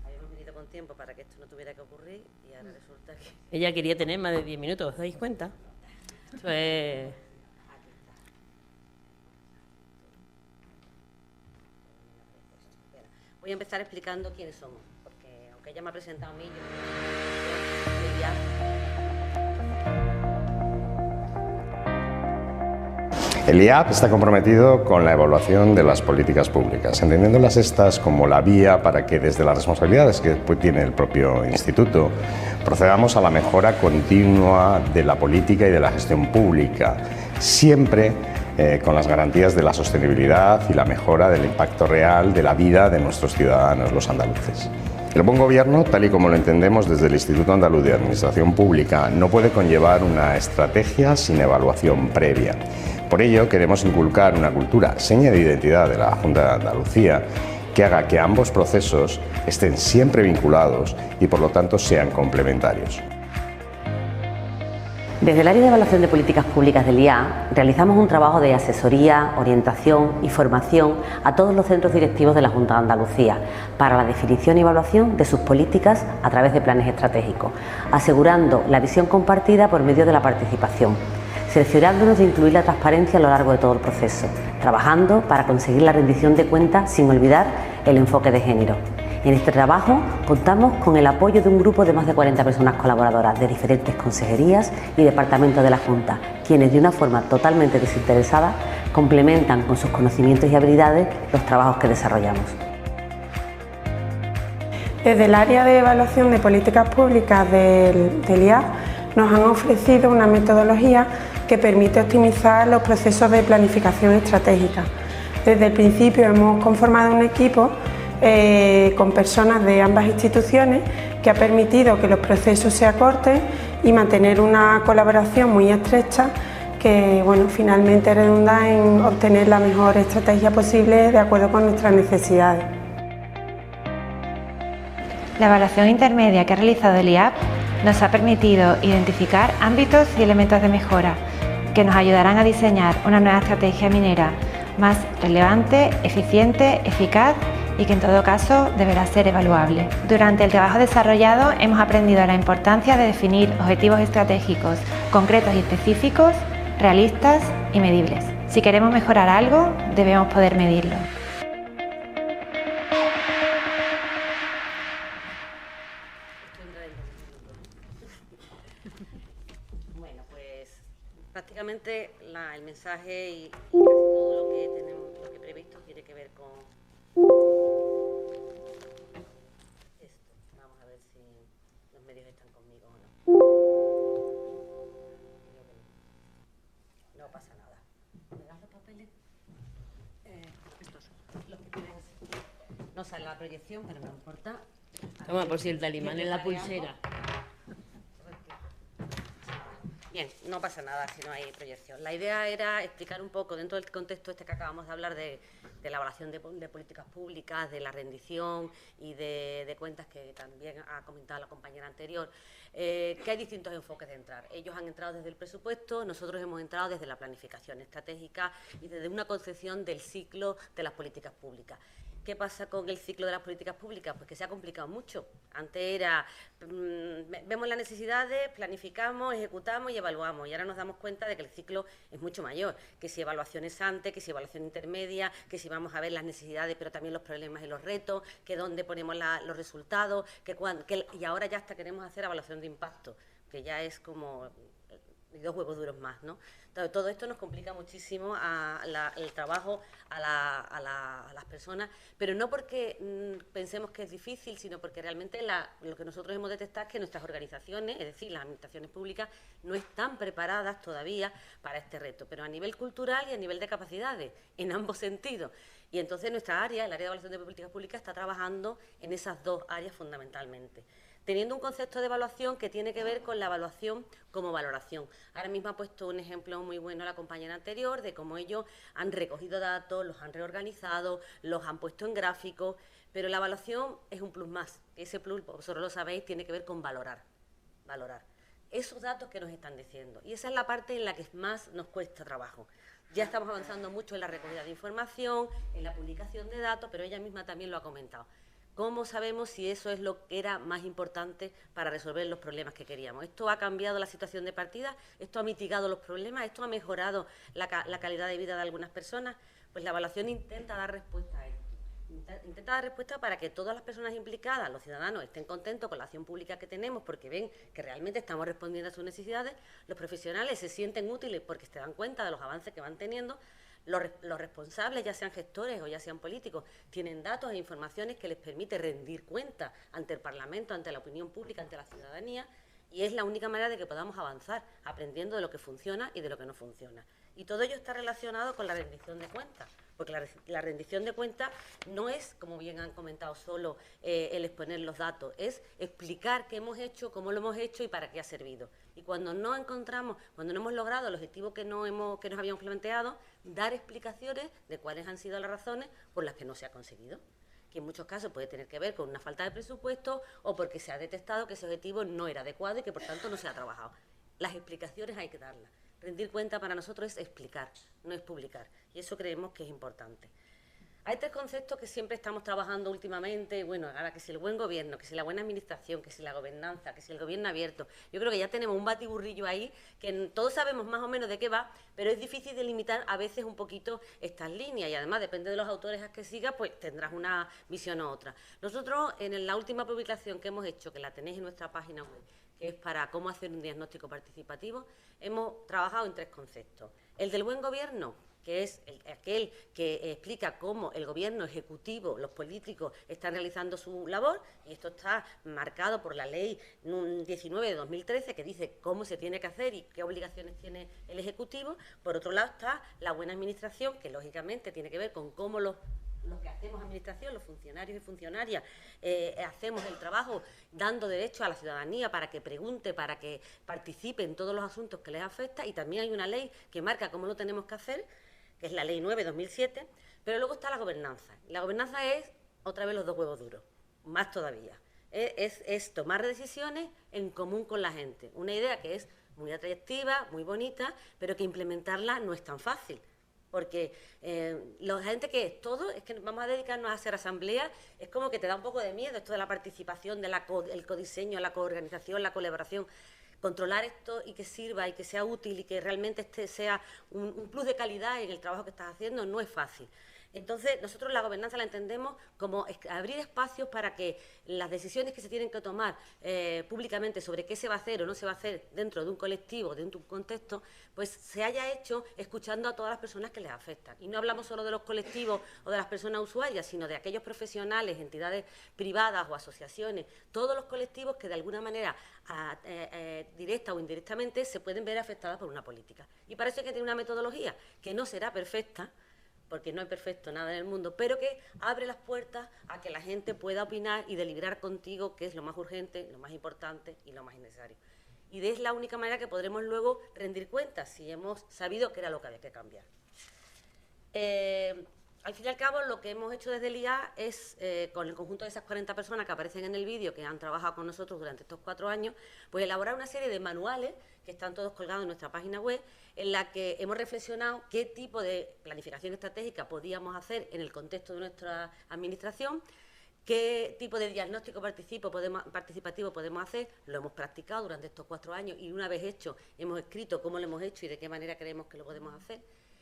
Habíamos venido con tiempo para que esto no tuviera que ocurrir y ahora resulta que... Ella quería tener más de 10 minutos, ¿os dais cuenta? Esto es... Aquí está. Espera, voy a empezar explicando quiénes somos, porque aunque ella me ha presentado a mí, El IAP está comprometido con la evaluación de las políticas públicas, entendiéndolas estas como la vía para que desde las responsabilidades que tiene el propio instituto procedamos a la mejora continua de la política y de la gestión pública, siempre con las garantías de la sostenibilidad y la mejora del impacto real de la vida de nuestros ciudadanos, los andaluces. El buen gobierno, tal y como lo entendemos desde el Instituto Andaluz de Administración Pública, no puede conllevar una estrategia sin evaluación previa. Por ello, queremos inculcar una cultura, seña de identidad de la Junta de Andalucía, que haga que ambos procesos estén siempre vinculados y, por lo tanto, sean complementarios. Desde el área de evaluación de políticas públicas del IA realizamos un trabajo de asesoría, orientación y formación a todos los centros directivos de la Junta de Andalucía para la definición y evaluación de sus políticas a través de planes estratégicos, asegurando la visión compartida por medio de la participación, cerciorándonos de incluir la transparencia a lo largo de todo el proceso, trabajando para conseguir la rendición de cuentas sin olvidar el enfoque de género. En este trabajo contamos con el apoyo de un grupo de más de 40 personas colaboradoras de diferentes consejerías y departamentos de la Junta, quienes de una forma totalmente desinteresada complementan con sus conocimientos y habilidades los trabajos que desarrollamos. Desde el área de evaluación de políticas públicas del IA nos han ofrecido una metodología que permite optimizar los procesos de planificación estratégica. Desde el principio hemos conformado un equipo con personas de ambas instituciones que ha permitido que los procesos se acorten y mantener una colaboración muy estrecha que finalmente redunda en obtener la mejor estrategia posible de acuerdo con nuestras necesidades. La evaluación intermedia que ha realizado el IAP nos ha permitido identificar ámbitos y elementos de mejora que nos ayudarán a diseñar una nueva estrategia minera más relevante, eficiente, eficaz y que en todo caso deberá ser evaluable. Durante el trabajo desarrollado hemos aprendido la importancia de definir objetivos estratégicos concretos y específicos, realistas y medibles. Si queremos mejorar algo, debemos poder medirlo. Bueno, pues prácticamente el mensaje y casi todo lo que tenemos, lo que he previsto tiene que ver con esto. Vamos a ver si los medios están conmigo o no. No pasa nada. ¿Me das los papeles? Estos. Los que tienes. No sale la proyección, pero no importa. Toma, por si el talimán en la pulsera. Bien, no pasa nada si no hay proyección. La idea era explicar un poco, dentro del contexto que acabamos de hablar de la evaluación de políticas públicas, de la rendición y de cuentas que también ha comentado la compañera anterior, que hay distintos enfoques de entrar. Ellos han entrado desde el presupuesto, nosotros hemos entrado desde la planificación estratégica y desde una concepción del ciclo de las políticas públicas. ¿Qué pasa con el ciclo de las políticas públicas? Pues que se ha complicado mucho. Antes era, vemos las necesidades, planificamos, ejecutamos y evaluamos. Y ahora nos damos cuenta de que el ciclo es mucho mayor. Que si evaluación ex ante, que si evaluación intermedia, que si vamos a ver las necesidades, pero también los problemas y los retos, que dónde ponemos los resultados, y ahora ya hasta queremos hacer evaluación de impacto, que ya es como dos huevos duros más, ¿no? Entonces, todo esto nos complica muchísimo el trabajo a las personas, pero no porque pensemos que es difícil, sino porque realmente lo que nosotros hemos detectado es que nuestras organizaciones, es decir, las administraciones públicas, no están preparadas todavía para este reto, pero a nivel cultural y a nivel de capacidades, en ambos sentidos. Y entonces nuestra área, el área de evaluación de políticas públicas, está trabajando en esas dos áreas fundamentalmente, teniendo un concepto de evaluación que tiene que ver con la evaluación como valoración. Ahora mismo ha puesto un ejemplo muy bueno la compañera anterior de cómo ellos han recogido datos, los han reorganizado, los han puesto en gráficos, pero la evaluación es un plus más. Ese plus, vosotros lo sabéis, tiene que ver con valorar esos datos que nos están diciendo. Y esa es la parte en la que más nos cuesta trabajo. Ya estamos avanzando mucho en la recogida de información, en la publicación de datos, pero ella misma también lo ha comentado. ¿Cómo sabemos si eso es lo que era más importante para resolver los problemas que queríamos? ¿Esto ha cambiado la situación de partida? ¿Esto ha mitigado los problemas? ¿Esto ha mejorado la calidad de vida de algunas personas? Pues la evaluación intenta dar respuesta a esto. Intenta dar respuesta para que todas las personas implicadas, los ciudadanos, estén contentos con la acción pública que tenemos porque ven que realmente estamos respondiendo a sus necesidades, los profesionales se sienten útiles porque se dan cuenta de los avances que van teniendo. Los responsables, ya sean gestores o ya sean políticos, tienen datos e informaciones que les permite rendir cuenta ante el Parlamento, ante la opinión pública, ante la ciudadanía, y es la única manera de que podamos avanzar, aprendiendo de lo que funciona y de lo que no funciona. Y todo ello está relacionado con la rendición de cuentas, porque la rendición de cuentas no es, como bien han comentado, solo el exponer los datos, es explicar qué hemos hecho, cómo lo hemos hecho y para qué ha servido. Y cuando no hemos logrado el objetivo que nos habíamos planteado, dar explicaciones de cuáles han sido las razones por las que no se ha conseguido, que en muchos casos puede tener que ver con una falta de presupuesto o porque se ha detectado que ese objetivo no era adecuado y que por tanto no se ha trabajado. Las explicaciones hay que darlas. Rendir cuenta para nosotros es explicar, no es publicar, y eso creemos que es importante. Hay tres conceptos que siempre estamos trabajando últimamente, bueno, ahora que si el buen gobierno, que si la buena administración, que si la gobernanza, que si el gobierno abierto. Yo creo que ya tenemos un batiburrillo ahí, que todos sabemos más o menos de qué va, pero es difícil delimitar a veces un poquito estas líneas y además depende de los autores a que sigas, pues tendrás una visión u otra. Nosotros en la última publicación que hemos hecho, que la tenéis en nuestra página web, que es para cómo hacer un diagnóstico participativo, hemos trabajado en tres conceptos. El del buen gobierno, que es aquel que explica cómo el gobierno ejecutivo, los políticos, están realizando su labor, y esto está marcado por la Ley 19 de 2013, que dice cómo se tiene que hacer y qué obligaciones tiene el Ejecutivo. Por otro lado está la buena administración, que lógicamente tiene que ver con cómo los que hacemos administración, los funcionarios y funcionarias, hacemos el trabajo dando derecho a la ciudadanía para que pregunte, para que participe en todos los asuntos que les afecta, y también hay una ley que marca cómo lo tenemos que hacer, que es la Ley 9 de 2007, pero luego está la gobernanza. La gobernanza es, otra vez, los dos huevos duros, más todavía. Es tomar decisiones en común con la gente, una idea que es muy atractiva, muy bonita, pero que implementarla no es tan fácil. Porque la gente que es todo, es que vamos a dedicarnos a hacer asambleas, es como que te da un poco de miedo esto de la participación, el codiseño, la coorganización, la colaboración. Controlar esto y que sirva y que sea útil y que realmente este sea un plus de calidad en el trabajo que estás haciendo no es fácil. Entonces, nosotros la gobernanza la entendemos como abrir espacios para que las decisiones que se tienen que tomar públicamente sobre qué se va a hacer o no se va a hacer dentro de un colectivo, dentro de un contexto, pues se haya hecho escuchando a todas las personas que les afectan. Y no hablamos solo de los colectivos o de las personas usuarias, sino de aquellos profesionales, entidades privadas o asociaciones, todos los colectivos que de alguna manera directa o indirectamente se pueden ver afectadas por una política. Y para eso hay que tener una metodología que no será perfecta, porque no hay perfecto nada en el mundo, pero que abre las puertas a que la gente pueda opinar y deliberar contigo qué es lo más urgente, lo más importante y lo más necesario. Y es la única manera que podremos luego rendir cuentas si hemos sabido qué era lo que había que cambiar. Al fin y al cabo, lo que hemos hecho desde el IA es, con el conjunto de esas 40 personas que aparecen en el vídeo, que han trabajado con nosotros durante estos 4 años, pues elaborar una serie de manuales, que están todos colgados en nuestra página web, en la que hemos reflexionado qué tipo de planificación estratégica podíamos hacer en el contexto de nuestra administración, qué tipo de diagnóstico participativo podemos hacer. Lo hemos practicado durante estos 4 años y una vez hecho hemos escrito cómo lo hemos hecho y de qué manera creemos que lo podemos hacer.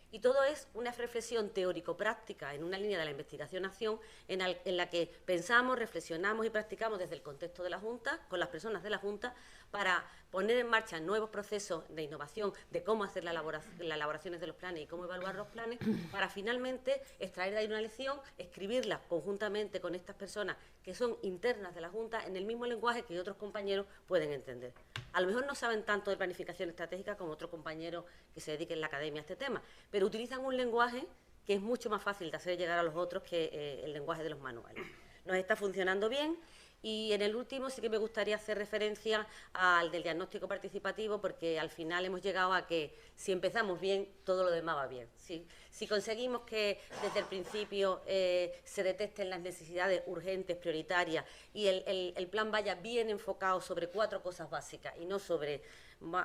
Y todo es una reflexión teórico-práctica en una línea de la investigación-acción en la que pensamos, reflexionamos y practicamos desde el contexto de la Junta, con las personas de la Junta, para poner en marcha nuevos procesos de innovación, de cómo hacer las elaboraciones de los planes y cómo evaluar los planes, para finalmente extraer de ahí una lección, escribirla conjuntamente con estas personas que son internas de la Junta en el mismo lenguaje que otros compañeros pueden entender. A lo mejor no saben tanto de planificación estratégica como otros compañeros que se dediquen en la academia a este tema, pero utilizan un lenguaje que es mucho más fácil de hacer llegar a los otros que el lenguaje de los manuales. Nos está funcionando bien. Y en el último sí que me gustaría hacer referencia al del diagnóstico participativo, porque al final hemos llegado a que si empezamos bien, todo lo demás va bien. Si conseguimos que desde el principio se detecten las necesidades urgentes, prioritarias, y el plan vaya bien enfocado sobre 4 cosas básicas y no sobre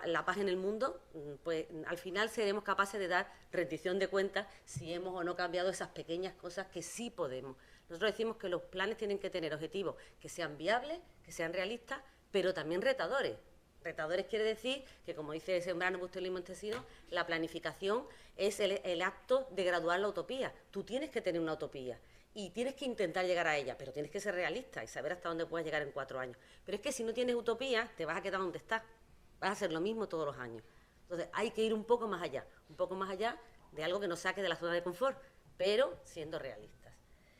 la paz en el mundo, pues al final seremos capaces de dar rendición de cuentas si hemos o no cambiado esas pequeñas cosas que sí podemos. Nosotros decimos que los planes tienen que tener objetivos que sean viables, que sean realistas, pero también retadores. Retadores quiere decir que, como dice Sembrano, Bustos y Montesinos, la planificación es el acto de graduar la utopía. Tú tienes que tener una utopía y tienes que intentar llegar a ella, pero tienes que ser realista y saber hasta dónde puedes llegar en 4 años. Pero es que si no tienes utopía, te vas a quedar donde estás. Vas a hacer lo mismo todos los años. Entonces, hay que ir un poco más allá de algo que nos saque de la zona de confort, pero siendo realistas.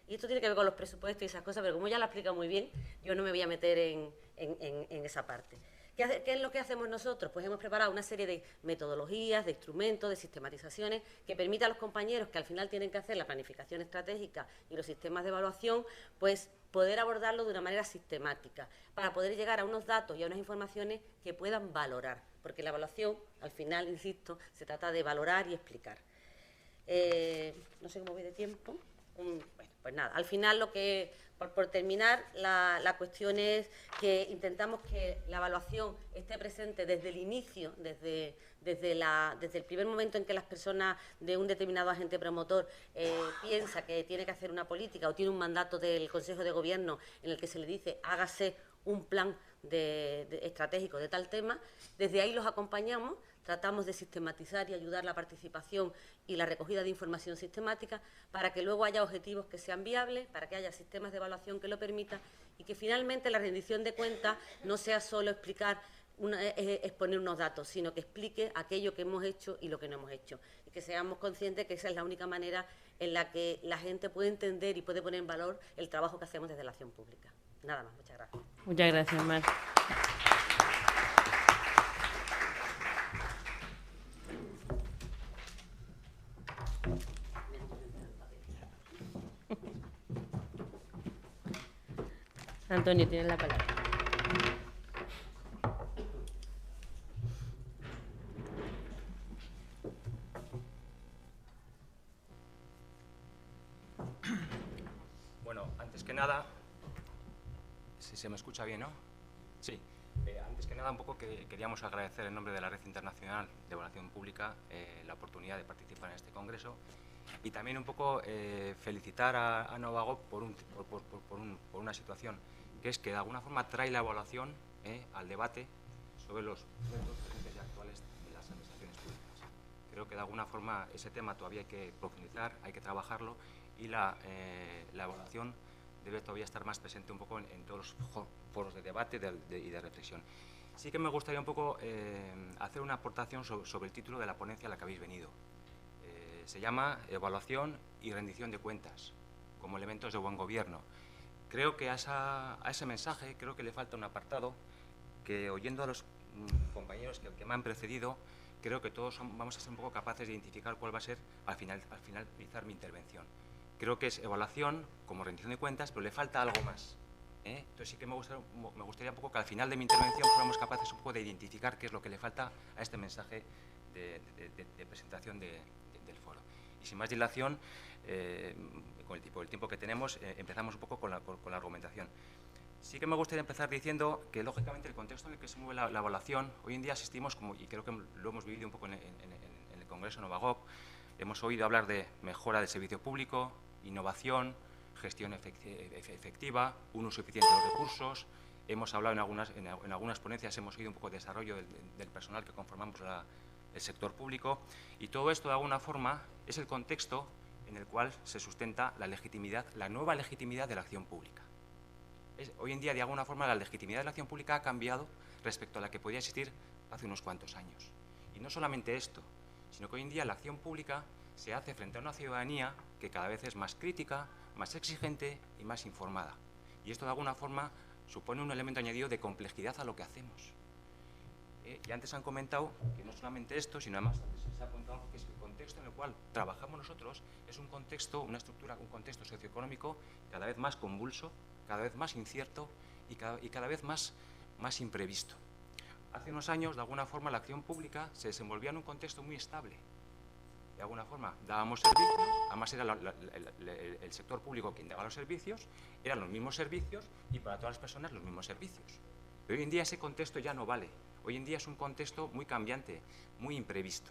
Y esto tiene que ver con los presupuestos y esas cosas, pero como ya lo explica muy bien, yo no me voy a meter en esa parte. ¿Qué es lo que hacemos nosotros? Pues hemos preparado una serie de metodologías, de instrumentos, de sistematizaciones que permitan a los compañeros que al final tienen que hacer la planificación estratégica y los sistemas de evaluación, pues poder abordarlo de una manera sistemática, para poder llegar a unos datos y a unas informaciones que puedan valorar, porque la evaluación, al final, insisto, se trata de valorar y explicar. No sé cómo voy de tiempo. Bueno, pues nada, al final lo que, por terminar, la cuestión es que intentamos que la evaluación esté presente desde el inicio, desde el primer momento en que las personas de un determinado agente promotor piensa que tiene que hacer una política o tiene un mandato del Consejo de Gobierno en el que se le dice hágase un plan estratégico de tal tema. Desde ahí los acompañamos, tratamos de sistematizar y ayudar la participación y la recogida de información sistemática para que luego haya objetivos que sean viables, para que haya sistemas de evaluación que lo permitan y que finalmente la rendición de cuentas no sea solo explicar exponer unos datos, sino que explique aquello que hemos hecho y lo que no hemos hecho. Y que seamos conscientes que esa es la única manera en la que la gente puede entender y puede poner en valor el trabajo que hacemos desde la acción pública. Nada más, muchas gracias. Muchas gracias, Mar. Antonio, tienes la palabra. Bueno, antes que nada, si se me escucha bien, ¿no? Sí. Antes que nada, un poco que queríamos agradecer en nombre de la Red Internacional de Evaluación Pública la oportunidad de participar en este congreso y también un poco felicitar a Novagop por una situación, que es que de alguna forma trae la evaluación al debate sobre los retos presentes y actuales de las administraciones públicas. Creo que de alguna forma ese tema todavía hay que profundizar, hay que trabajarlo y la evaluación debe todavía estar más presente un poco en todos los foros de debate y de reflexión. Sí que me gustaría un poco hacer una aportación sobre el título de la ponencia a la que habéis venido. Se llama Evaluación y rendición de cuentas como elementos de buen gobierno. Creo que a ese mensaje creo que le falta un apartado que, oyendo a los compañeros que me han precedido, creo que todos vamos a ser un poco capaces de identificar cuál va a ser al finalizar mi intervención. Creo que es evaluación como rendición de cuentas, pero le falta algo más. Entonces sí que me gustaría un poco que al final de mi intervención fuéramos capaces un poco de identificar qué es lo que le falta a este mensaje de presentación del foro. Y sin más dilación, con el tiempo que tenemos, empezamos un poco con la argumentación. Sí que me gustaría empezar diciendo que, lógicamente, el contexto en el que se mueve la evaluación, hoy en día asistimos, y creo que lo hemos vivido un poco en el Congreso Novagop, hemos oído hablar de mejora del servicio público, innovación, gestión efectiva, un uso eficiente de los recursos. Hemos hablado en algunas ponencias, hemos oído un poco de desarrollo del personal que conformamos el sector público, y todo esto, de alguna forma, es el contexto en el cual se sustenta la nueva legitimidad de la acción pública. Hoy en día, de alguna forma, la legitimidad de la acción pública ha cambiado respecto a la que podía existir hace unos cuantos años. Y no solamente esto, sino que hoy en día la acción pública se hace frente a una ciudadanía que cada vez es más crítica, más exigente y más informada. Y esto, de alguna forma, supone un elemento añadido de complejidad a lo que hacemos. Y antes han comentado que no solamente esto, sino además se ha apuntado que es el contexto en el cual trabajamos nosotros es un contexto, una estructura, un contexto socioeconómico cada vez más convulso, cada vez más incierto y cada vez más imprevisto. Hace unos años, de alguna forma, la acción pública se desenvolvía en un contexto muy estable. De alguna forma, dábamos servicios, además era el sector público quien daba los servicios, eran los mismos servicios y para todas las personas los mismos servicios. Pero hoy en día ese contexto ya no vale. Hoy en día es un contexto muy cambiante, muy imprevisto.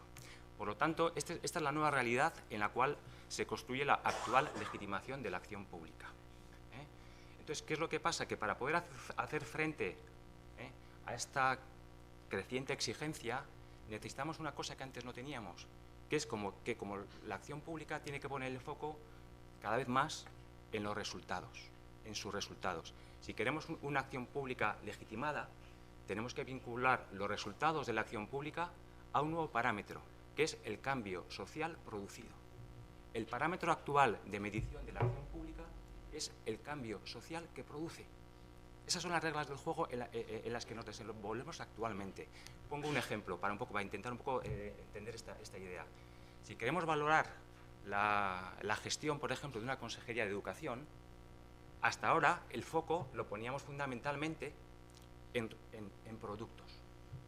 Por lo tanto, esta es la nueva realidad en la cual se construye la actual legitimación de la acción pública. Entonces, ¿qué es lo que pasa? Que para poder hacer frente a esta creciente exigencia, necesitamos una cosa que antes no teníamos, que es como la acción pública tiene que poner el foco cada vez más en los resultados, en sus resultados. Si queremos una acción pública legitimada, tenemos que vincular los resultados de la acción pública a un nuevo parámetro, que es el cambio social producido. El parámetro actual de medición de la acción pública es el cambio social que produce. Esas son las reglas del juego en las que nos desenvolvemos actualmente. Pongo un ejemplo para intentar un poco entender esta idea. Si queremos valorar la gestión, por ejemplo, de una consejería de educación, hasta ahora el foco lo poníamos fundamentalmente en productos.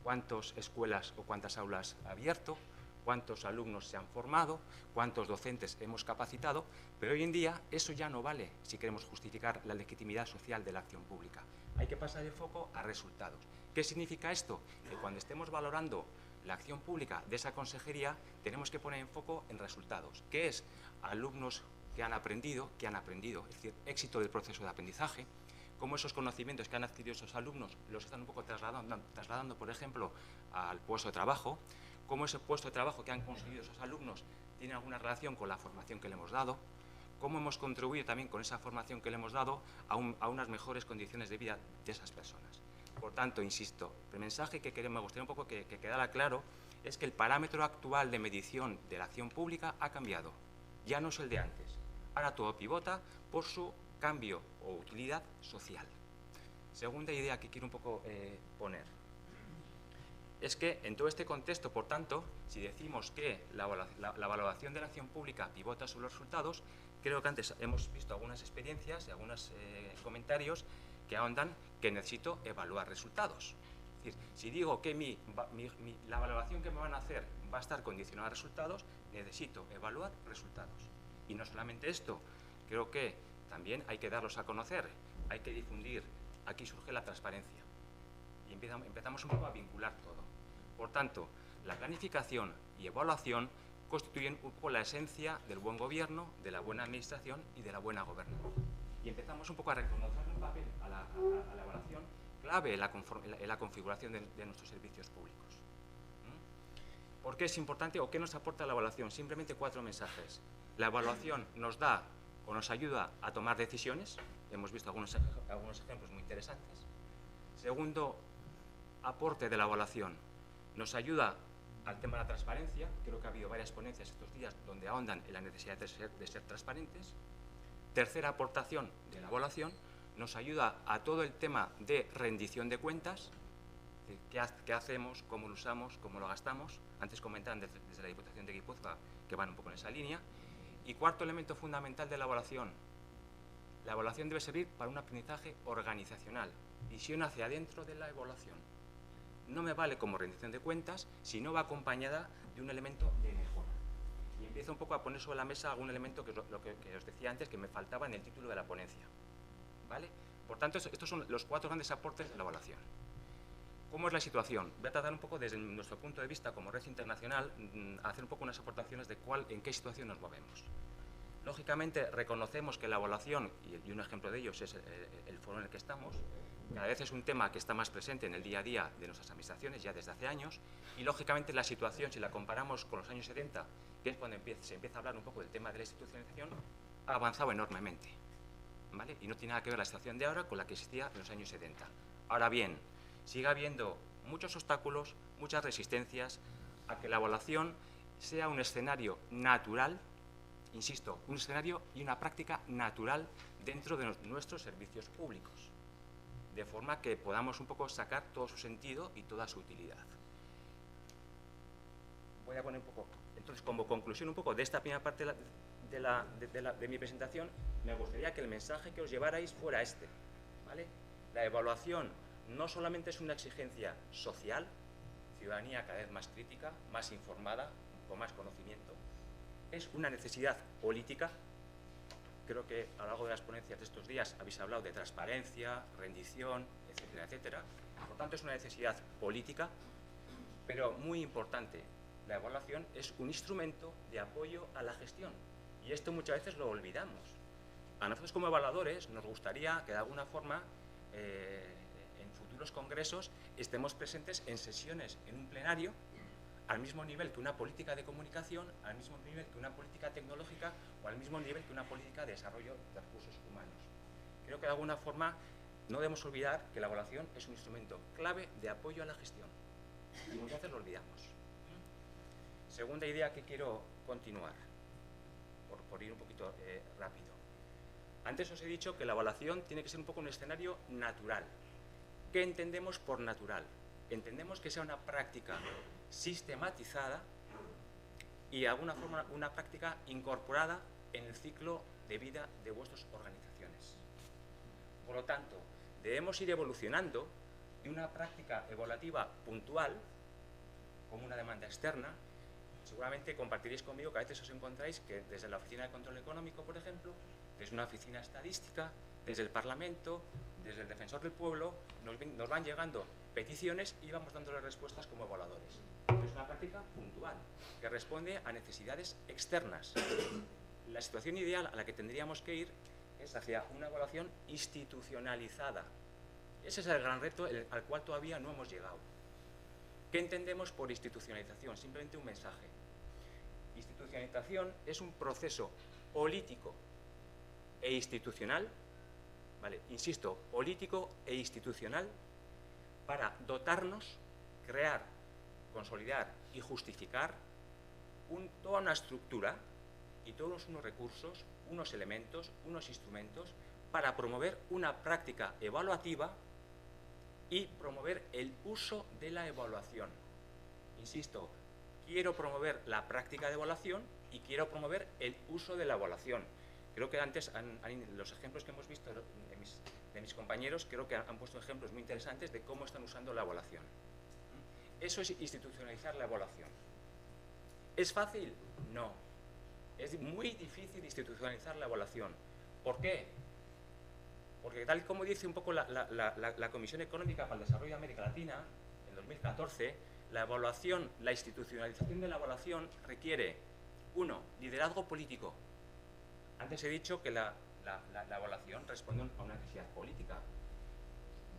¿Cuántas escuelas o cuántas aulas ha abierto? ¿Cuántos alumnos se han formado? ¿Cuántos docentes hemos capacitado? Pero hoy en día eso ya no vale si queremos justificar la legitimidad social de la acción pública. Hay que pasar el foco a resultados. ¿Qué significa esto? Que cuando estemos valorando la acción pública de esa consejería, tenemos que poner en foco en resultados. ¿Qué es? Alumnos que han aprendido, es decir, éxito del proceso de aprendizaje, cómo esos conocimientos que han adquirido esos alumnos los están un poco trasladando, por ejemplo, al puesto de trabajo, cómo ese puesto de trabajo que han conseguido esos alumnos tiene alguna relación con la formación que le hemos dado, cómo hemos contribuido también con esa formación que le hemos dado a unas mejores condiciones de vida de esas personas. Por tanto, insisto, el mensaje que me gustaría un poco que quedara claro es que el parámetro actual de medición de la acción pública ha cambiado. Ya no es el de antes. Ahora todo pivota por su cambio o utilidad social. Segunda idea que quiero un poco poner. Es que en todo este contexto, por tanto, si decimos que la valoración de la acción pública pivota sobre los resultados, creo que antes hemos visto algunas experiencias y algunos comentarios que ahondan que necesito evaluar resultados. Es decir, si digo que la valoración que me van a hacer va a estar condicionada a resultados, necesito evaluar resultados. Y no solamente esto, creo que también hay que darlos a conocer, hay que difundir. Aquí surge la transparencia y empezamos un poco a vincular todo. Por tanto, la planificación y evaluación constituyen un poco la esencia del buen gobierno, de la buena administración y de la buena gobernanza. Y empezamos un poco a reconocer un papel a la evaluación clave en la configuración de nuestros servicios públicos. ¿Por qué es importante o qué nos aporta la evaluación? Simplemente 4 mensajes. La evaluación nos da o nos ayuda a tomar decisiones. Hemos visto algunos ejemplos muy interesantes. Segundo aporte de la evaluación, nos ayuda al tema de la transparencia. Creo que ha habido varias ponencias estos días donde ahondan en la necesidad de ser transparentes. Tercera aportación de la evaluación, nos ayuda a todo el tema de rendición de cuentas, qué hacemos, cómo lo usamos, cómo lo gastamos. Antes comentaban desde la Diputación de Guipúzcoa que van un poco en esa línea. Y cuarto elemento fundamental de la evaluación debe servir para un aprendizaje organizacional, visión hacia adentro de la evaluación. No me vale como rendición de cuentas si no va acompañada de un elemento de mejora. Y empiezo un poco a poner sobre la mesa algún elemento que os decía antes que me faltaba en el título de la ponencia. ¿Vale? Por tanto, estos son los 4 grandes aportes de la evaluación. ¿Cómo es la situación? Voy a tratar un poco desde nuestro punto de vista como red internacional, a hacer un poco unas aportaciones de en qué situación nos movemos. Lógicamente, reconocemos que la evaluación, y un ejemplo de ellos es el foro en el que estamos, cada vez es un tema que está más presente en el día a día de nuestras administraciones, ya desde hace años, y lógicamente la situación, si la comparamos con los años 70, que es cuando se empieza a hablar un poco del tema de la institucionalización, ha avanzado enormemente, ¿vale? Y no tiene nada que ver la situación de ahora con la que existía en los años 70. Ahora bien, sigue habiendo muchos obstáculos, muchas resistencias a que la evaluación sea un escenario natural, insisto, un escenario y una práctica natural dentro de nuestros servicios públicos, de forma que podamos un poco sacar todo su sentido y toda su utilidad. Voy a poner un poco, entonces, como conclusión un poco de esta primera parte de mi presentación, me gustaría que el mensaje que os llevarais fuera este, ¿vale? La evaluación no solamente es una exigencia social, ciudadanía cada vez más crítica, más informada, con más conocimiento, es una necesidad política. Creo que a lo largo de las ponencias de estos días habéis hablado de transparencia, rendición, etcétera, etcétera. Por tanto, es una necesidad política, pero muy importante. La evaluación es un instrumento de apoyo a la gestión, y esto muchas veces lo olvidamos. A nosotros como evaluadores nos gustaría que de alguna forma en futuros congresos estemos presentes en sesiones, en un plenario, al mismo nivel que una política de comunicación, al mismo nivel que una política tecnológica o al mismo nivel que una política de desarrollo de recursos humanos. Creo que de alguna forma no debemos olvidar que la evaluación es un instrumento clave de apoyo a la gestión, y muchas veces lo olvidamos. Segunda idea que quiero continuar, por ir un poquito rápido. Antes os he dicho que la evaluación tiene que ser un poco un escenario natural. ¿Qué entendemos por natural? Entendemos que sea una práctica sistematizada y de alguna forma una práctica incorporada en el ciclo de vida de vuestras organizaciones. Por lo tanto, debemos ir evolucionando de una práctica evaluativa puntual, como una demanda externa. Seguramente compartiréis conmigo que a veces os encontráis que desde la Oficina de Control Económico, por ejemplo, desde una oficina estadística, desde el Parlamento, desde el Defensor del Pueblo, nos van llegando peticiones y vamos dándole respuestas como evaluadores. Es una práctica puntual que responde a necesidades externas. La situación ideal a la que tendríamos que ir es hacia una evaluación institucionalizada. Ese es el gran reto al cual todavía no hemos llegado. ¿Qué entendemos por institucionalización? Simplemente un mensaje. Institucionalización es un proceso político e institucional, ¿vale? Insisto, político e institucional, para dotarnos, crear, consolidar y justificar toda una estructura y todos unos recursos, unos elementos, unos instrumentos para promover una práctica evaluativa y promover el uso de la evaluación. Insisto, quiero promover la práctica de evaluación y quiero promover el uso de la evaluación. Creo que antes, los ejemplos que hemos visto de mis compañeros, creo que han puesto ejemplos muy interesantes de cómo están usando la evaluación. Eso es institucionalizar la evaluación. ¿Es fácil? No. Es muy difícil institucionalizar la evaluación. ¿Por qué? Porque tal como dice un poco la Comisión Económica para el Desarrollo de América Latina, en 2014, la evaluación, la institucionalización de la evaluación requiere, 1, liderazgo político. Antes he dicho que la evaluación responde a una necesidad política.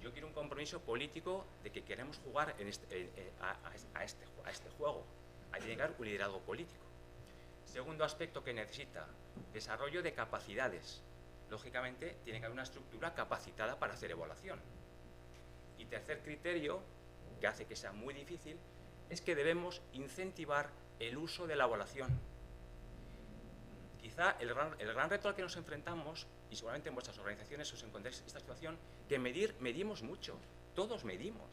Yo quiero un compromiso político de que queremos jugar a este juego. Hay que llegar un liderazgo político. Segundo aspecto que necesita, desarrollo de capacidades. Lógicamente, tiene que haber una estructura capacitada para hacer evaluación. Y tercer criterio, que hace que sea muy difícil, es que debemos incentivar el uso de la evaluación. Quizá el gran reto al que nos enfrentamos, y seguramente en vuestras organizaciones os encontréis esta situación, que medimos mucho, todos medimos.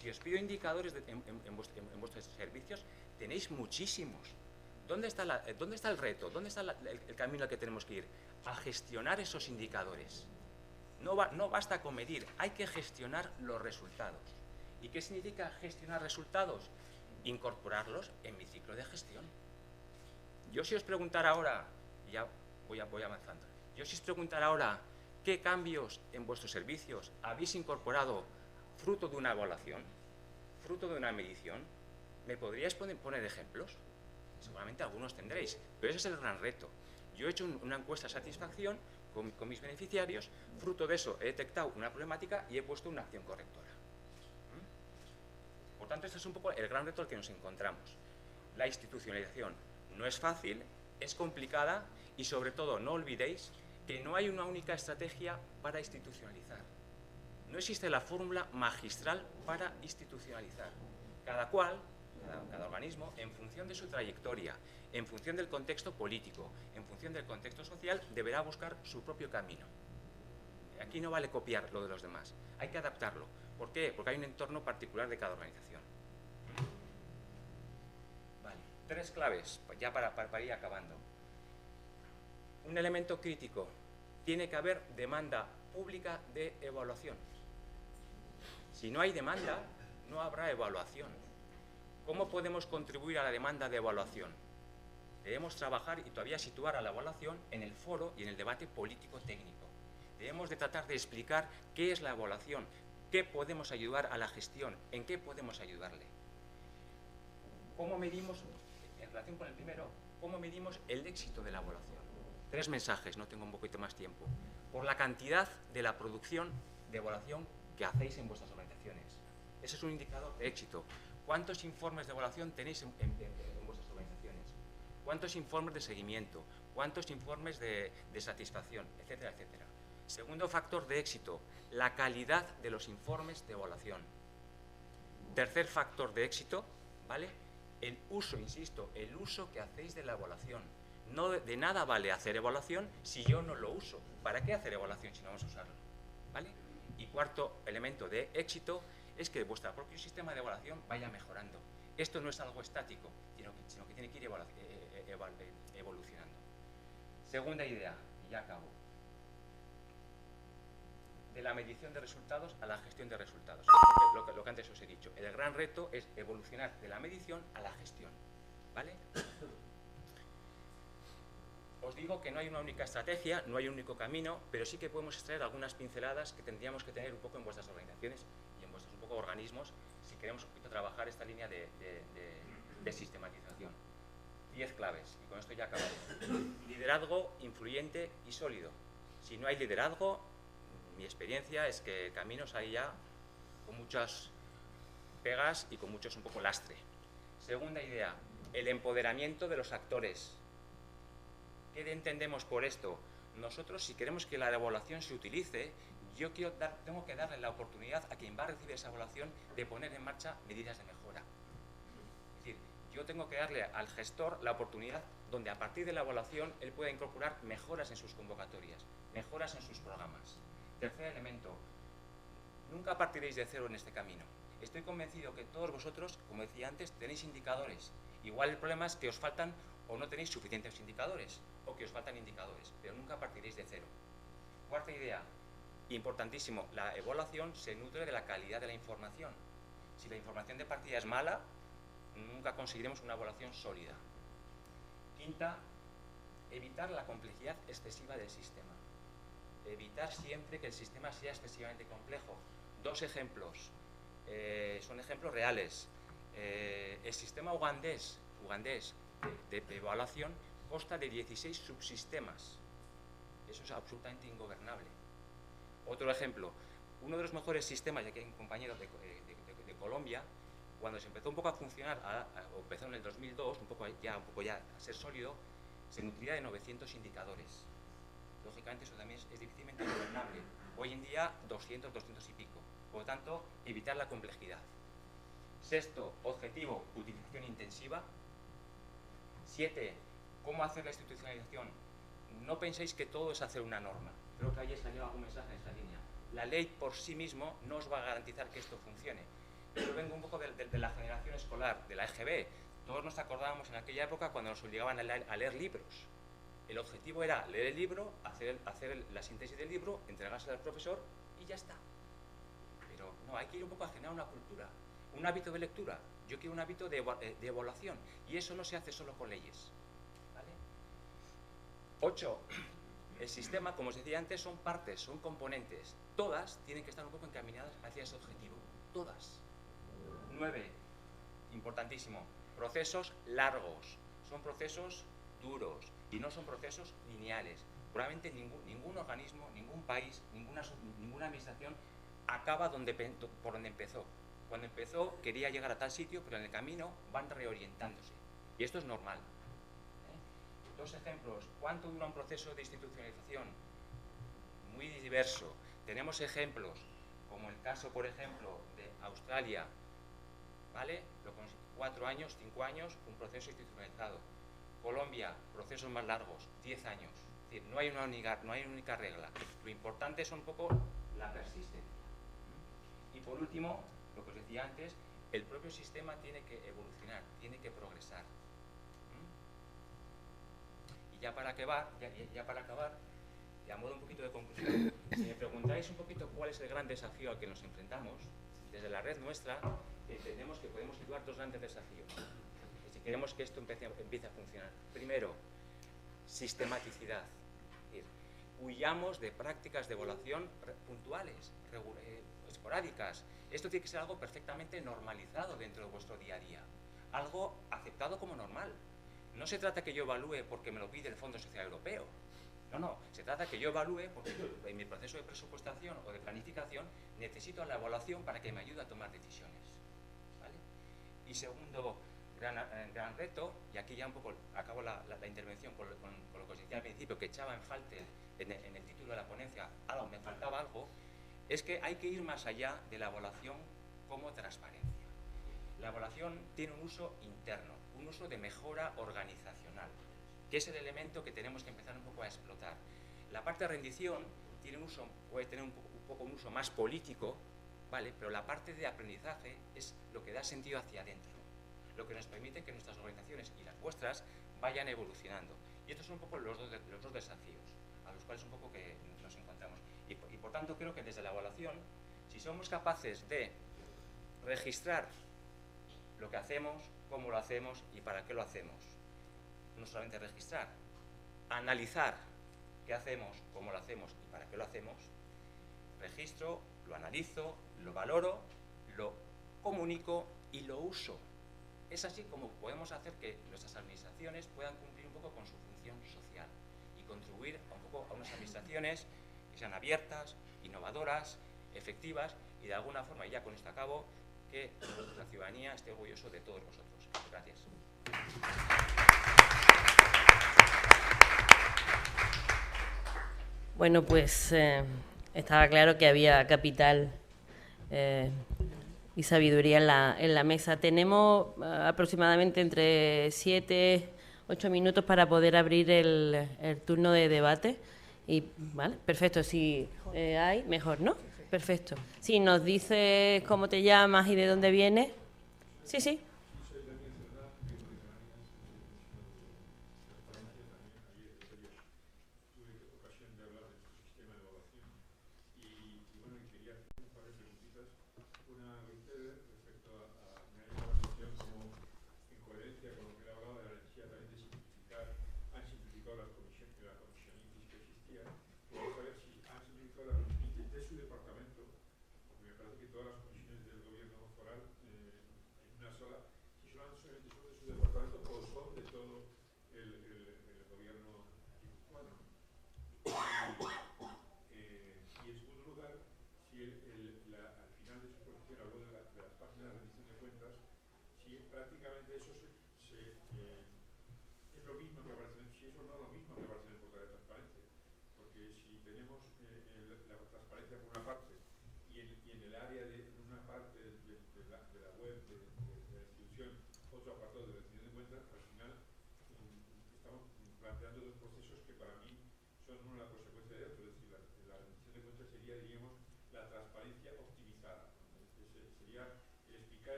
Si os pido indicadores en vuestros servicios, tenéis muchísimos. ¿Dónde está el reto? ¿Dónde está el camino al que tenemos que ir? A gestionar esos indicadores. No basta con medir, hay que gestionar los resultados. ¿Y qué significa gestionar resultados? Incorporarlos en mi ciclo de gestión. Yo si os preguntara ahora, ya voy avanzando, yo si os preguntara ahora qué cambios en vuestros servicios habéis incorporado fruto de una evaluación, fruto de una medición, ¿me podríais poner ejemplos? Seguramente algunos tendréis, pero ese es el gran reto. Yo he hecho una encuesta de satisfacción con mis beneficiarios, fruto de eso he detectado una problemática y he puesto una acción correctora. Por tanto, este es un poco el gran reto al que nos encontramos. La institucionalización no es fácil, es complicada y sobre todo no olvidéis que no hay una única estrategia para institucionalizar. No existe la fórmula magistral para institucionalizar. Cada organismo, en función de su trayectoria, en función del contexto político, en función del contexto social, deberá buscar su propio camino. Aquí no vale copiar lo de los demás, hay que adaptarlo. ¿Por qué? Porque hay un entorno particular de cada organización. Vale. 3 claves, ya para ir acabando. Un elemento crítico, tiene que haber demanda pública de evaluación. Si no hay demanda, no habrá evaluación. ¿Cómo podemos contribuir a la demanda de evaluación? Debemos trabajar y todavía situar a la evaluación en el foro y en el debate político-técnico. Debemos de tratar de explicar qué es la evaluación, qué podemos ayudar a la gestión, en qué podemos ayudarle. ¿Cómo medimos, en relación con el primero, cómo medimos el éxito de la evaluación? 3 mensajes, no tengo un poquito más tiempo. Por la cantidad de la producción de evaluación que hacéis en vuestras organizaciones. Ese es un indicador de éxito. ¿Cuántos informes de evaluación tenéis en vuestras organizaciones? ¿Cuántos informes de seguimiento? ¿Cuántos informes de satisfacción? Etcétera, etcétera. Segundo factor de éxito, la calidad de los informes de evaluación. Tercer factor de éxito, ¿vale? El uso, insisto, el uso que hacéis de la evaluación. No de nada vale hacer evaluación si yo no lo uso. ¿Para qué hacer evaluación si no vamos a usarlo? ¿Vale? Y cuarto elemento de éxito es que vuestro propio sistema de evaluación vaya mejorando. Esto no es algo estático, sino que tiene que ir evolucionando. Segunda idea, y ya acabo. De la medición de resultados a la gestión de resultados. Lo que antes os he dicho. El gran reto es evolucionar de la medición a la gestión. ¿Vale? Os digo que no hay una única estrategia, no hay un único camino, pero sí que podemos extraer algunas pinceladas que tendríamos que tener un poco en vuestras organizaciones y en vuestros un poco organismos si queremos un poquito trabajar esta línea de sistematización. 10 claves, y con esto ya acabamos. Liderazgo influyente y sólido. Si no hay liderazgo, mi experiencia es que caminos hay ya con muchas pegas y con muchos un poco lastre. Segunda idea, el empoderamiento de los actores. ¿Qué entendemos por esto? Nosotros, si queremos que la evaluación se utilice, yo tengo que darle la oportunidad a quien va a recibir esa evaluación de poner en marcha medidas de mejora. Es decir, yo tengo que darle al gestor la oportunidad donde a partir de la evaluación él pueda incorporar mejoras en sus convocatorias, mejoras en sus programas. Tercer elemento, nunca partiréis de cero en este camino. Estoy convencido que todos vosotros, como decía antes, tenéis indicadores. Igual el problema es que os faltan o no tenéis suficientes indicadores, o que os faltan indicadores, pero nunca partiréis de cero. Cuarta idea, importantísimo, la evaluación se nutre de la calidad de la información. Si la información de partida es mala, nunca conseguiremos una evaluación sólida. Quinta, evitar la complejidad excesiva del sistema. Evitar siempre que el sistema sea excesivamente complejo. Dos ejemplos, son ejemplos reales. El sistema ugandés de evaluación consta de 16 subsistemas. Eso es absolutamente ingobernable. Otro ejemplo, uno de los mejores sistemas, ya que hay un compañero de Colombia, cuando se empezó un poco a funcionar, o empezó en el 2002, un poco ya a ser sólido, se nutría de 900 indicadores. Lógicamente eso también es difícilmente gobernable. Hoy en día 200 y pico. Por lo tanto, evitar la complejidad. Sexto, objetivo, utilización intensiva. 7, cómo hacer la institucionalización. No penséis que todo es hacer una norma. Creo que ayer salió algún mensaje en esta línea. La ley por sí mismo no os va a garantizar que esto funcione. Yo vengo un poco de la generación escolar, de la EGB. Todos nos acordábamos en aquella época cuando nos obligaban a leer libros. El objetivo era leer el libro, hacer la síntesis del libro, entregárselo al profesor y ya está. Pero no, hay que ir un poco a generar una cultura, un hábito de lectura. Yo quiero un hábito de evaluación y eso no se hace solo con leyes. ¿Vale? 8. El sistema, como os decía antes, son partes, son componentes. Todas tienen que estar un poco encaminadas hacia ese objetivo. Todas. 9. Importantísimo. Procesos largos. Son procesos duros y no son procesos lineales. Probablemente ningún organismo, ningún país, ninguna administración acaba por donde empezó. Cuando empezó quería llegar a tal sitio, pero en el camino van reorientándose. Y esto es normal. Dos ejemplos. ¿Cuánto dura un proceso de institucionalización? Muy diverso. Tenemos ejemplos, como el caso, por ejemplo, de Australia. ¿Vale? 4 años, 5 años, un proceso institucionalizado. Colombia, procesos más largos, 10 años. Es decir, no hay una única regla. Lo importante es un poco la persistencia. Y por último, lo que os decía antes, el propio sistema tiene que evolucionar, tiene que progresar. Y ya para acabar, y a modo un poquito de conclusión, si me preguntáis un poquito cuál es el gran desafío al que nos enfrentamos, desde la red nuestra, entendemos que podemos situar 2 grandes desafíos. Si queremos que esto empiece a funcionar. Primero, sistematicidad. Es decir, huyamos de prácticas de evaluación puntuales, esporádicas. Esto tiene que ser algo perfectamente normalizado dentro de vuestro día a día. Algo aceptado como normal. No se trata que yo evalúe porque me lo pide el Fondo Social Europeo. No. Se trata que yo evalúe porque yo, en mi proceso de presupuestación o de planificación, necesito la evaluación para que me ayude a tomar decisiones. ¿Vale? Y segundo gran reto, y aquí ya un poco acabo la intervención con lo que os decía al principio, que echaba en falta en el título de la ponencia, me faltaba algo, es que hay que ir más allá de la evaluación como transparencia. La evaluación tiene un uso interno, un uso de mejora organizacional, que es el elemento que tenemos que empezar un poco a explotar. La parte de rendición puede tener un poco un uso más político, ¿vale? Pero la parte de aprendizaje es lo que da sentido hacia adentro, lo que nos permite que nuestras organizaciones y las vuestras vayan evolucionando. Y estos son un poco los dos desafíos a los cuales un poco que nos encontramos. Y por tanto creo que desde la evaluación, si somos capaces de registrar lo que hacemos, cómo lo hacemos y para qué lo hacemos, no solamente registrar, analizar qué hacemos, cómo lo hacemos y para qué lo hacemos, registro, lo analizo, lo valoro, lo comunico y lo uso. Es así como podemos hacer que nuestras administraciones puedan cumplir un poco con su función social y contribuir un poco a unas administraciones que sean abiertas, innovadoras, efectivas y de alguna forma, y ya con esto acabo, que la ciudadanía esté orgulloso de todos vosotros. Gracias. Bueno, pues estaba claro que había capital y sabiduría en la mesa. Tenemos aproximadamente entre 7, 8 minutos para poder abrir el turno de debate. Y, vale, perfecto, si hay, mejor, ¿no? Perfecto. Si nos dices cómo te llamas y de dónde vienes. Sí, sí.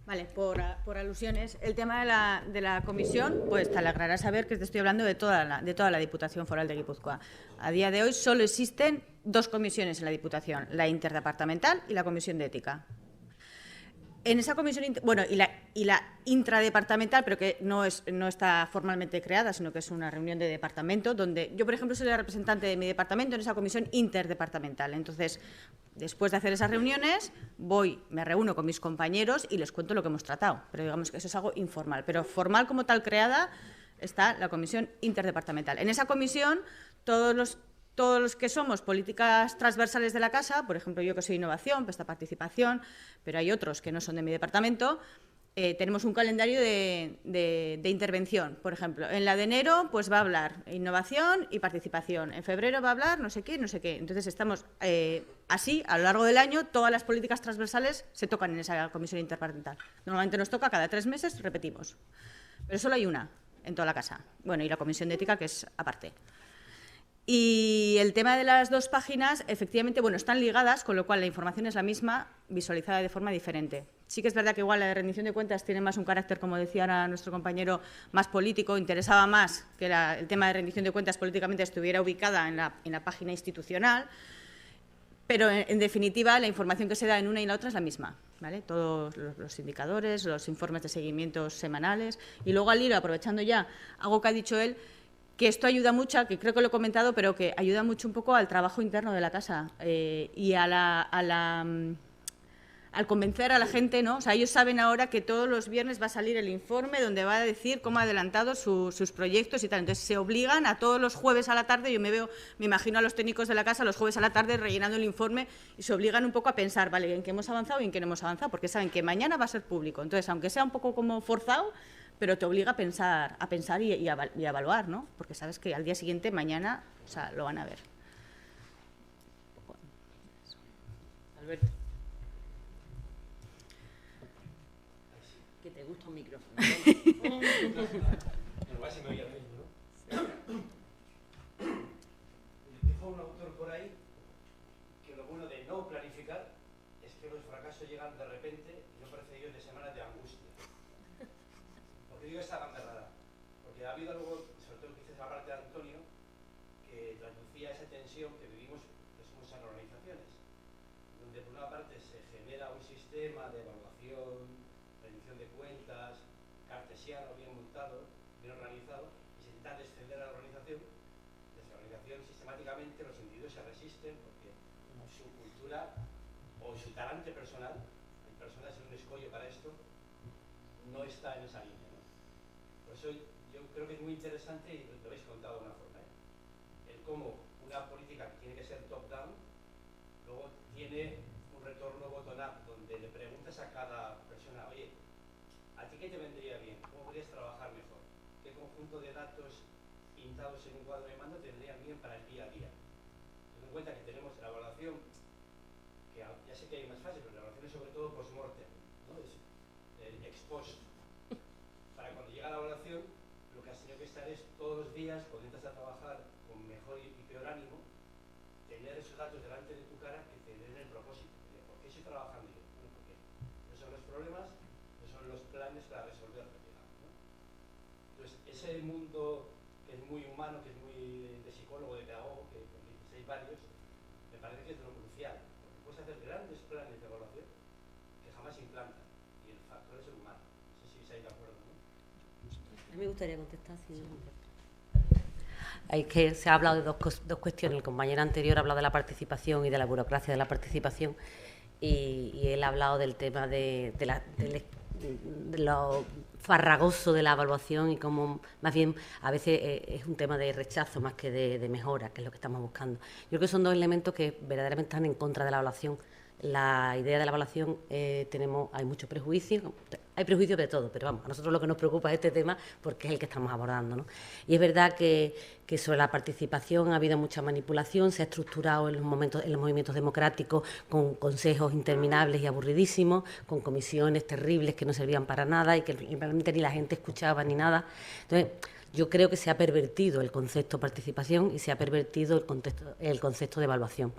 Vale, por alusiones, el tema de la comisión, pues te alegrará saber que te estoy hablando de toda la Diputación Foral de Guipúzcoa. A día de hoy solo existen 2 comisiones en la Diputación, la interdepartamental y la Comisión de Ética. En esa comisión, bueno, y la intradepartamental, pero que no está formalmente creada, sino que es una reunión de departamento, donde yo, por ejemplo, soy la representante de mi departamento en esa comisión interdepartamental. Entonces, después de hacer esas reuniones, me reúno con mis compañeros y les cuento lo que hemos tratado. Pero digamos que eso es algo informal. Pero formal como tal creada está la comisión interdepartamental. En esa comisión, todos los que somos políticas transversales de la Casa, por ejemplo, yo que soy innovación, esta participación, pero hay otros que no son de mi departamento, tenemos un calendario de intervención. Por ejemplo, en la de enero pues va a hablar innovación y participación. En febrero va a hablar no sé qué, no sé qué. Entonces estamos así, a lo largo del año, todas las políticas transversales se tocan en esa comisión interdepartamental. Normalmente nos toca cada 3 meses, repetimos. Pero solo hay una en toda la Casa. Bueno, y la comisión de ética, que es aparte. Y el tema de las 2 páginas, efectivamente, bueno, están ligadas, con lo cual la información es la misma, visualizada de forma diferente. Sí que es verdad que igual la de rendición de cuentas tiene más un carácter, como decía ahora nuestro compañero, más político, interesaba más que el tema de rendición de cuentas políticamente estuviera ubicada en la página institucional, pero en definitiva la información que se da en una y la otra es la misma, ¿vale? Todos los indicadores, los informes de seguimientos semanales, y luego al hilo, aprovechando ya algo que ha dicho él, que esto ayuda mucho, que creo que lo he comentado, pero que ayuda mucho un poco al trabajo interno de la Casa y a al convencer a la gente, ¿no? O sea, ellos saben ahora que todos los viernes va a salir el informe donde va a decir cómo ha adelantado sus proyectos y tal. Entonces, se obligan a todos los jueves a la tarde, yo me imagino a los técnicos de la casa los jueves a la tarde rellenando el informe y se obligan un poco a pensar, vale, en qué hemos avanzado y en qué no hemos avanzado, porque saben que mañana va a ser público. Entonces, aunque sea un poco como forzado, pero te obliga a pensar y a evaluar, ¿no? Porque sabes que al día siguiente, mañana, o sea, lo van a ver. Alberto. Que te gusta un micrófono. Normal se me oye bien, ¿no? Dijo un autor por ahí que lo bueno de no planificar es que los fracasos llegan de repente y no precedidos de semanas de angustia. ¿Por qué digo esta gamberrada? Porque ha habido algo, sobre todo lo que dices la parte de Antonio, que traducía esa tensión que vivimos en organizaciones, donde por una parte se genera un sistema de evaluación, rendición de cuentas, cartesiano, bien montado, bien organizado, y se intenta descender a la organización. Desde la organización, sistemáticamente, los individuos se resisten porque su cultura o su talante personal, hay personas en un escollo para esto, no está en esa línea, ¿no? Por eso yo creo que es muy interesante, y lo habéis contado de una forma, el cómo una política que tiene que ser top-down, luego tiene un retorno bottom-up, donde le preguntas a cada persona, oye, ¿a ti qué te vendría bien? ¿Cómo podrías trabajar mejor? ¿Qué conjunto de datos pintados en un cuadro de mando te vendrían bien para el día a día? Ten en cuenta que tenemos la evaluación, que ya sé que hay más fases, pero la evaluación es sobre todo post-mortem, ¿no? Es el ex-post. Para cuando llega la evaluación, lo que has tenido que estar es todos los días, cuando entras a trabajar con mejor y peor ánimo, tener esos datos delante de tu cara que te den el propósito. ¿Por qué estoy trabajando yo? Bueno, porque esos son los problemas, esos son los planes para resolverlos, digamos, ¿no? Entonces, ese mundo que es muy humano, que es muy de psicólogo, de pedagogo, que hay varios, me parece que es lo crucial, porque puedes hacer grandes planes de evaluación que jamás se implantan, y el factor es el humano. No sé si estáis de acuerdo, ¿no? A mí me gustaría contestar, si no. Es que se ha hablado de dos cuestiones. El compañero anterior ha hablado de la participación y de la burocracia de la participación, y él ha hablado del tema de lo farragoso de la evaluación y cómo más bien a veces es un tema de rechazo más que de mejora, que es lo que estamos buscando. Yo creo que son dos elementos que verdaderamente están en contra de la evaluación. La idea de la evaluación, hay muchos prejuicios, hay prejuicios de todo, pero vamos, a nosotros lo que nos preocupa es este tema porque es el que estamos abordando, ¿no? Y es verdad que sobre la participación ha habido mucha manipulación, se ha estructurado en los movimientos democráticos con consejos interminables y aburridísimos, con comisiones terribles que no servían para nada y que realmente ni la gente escuchaba ni nada. Entonces, yo creo que se ha pervertido el concepto de participación y se ha pervertido el concepto de evaluación.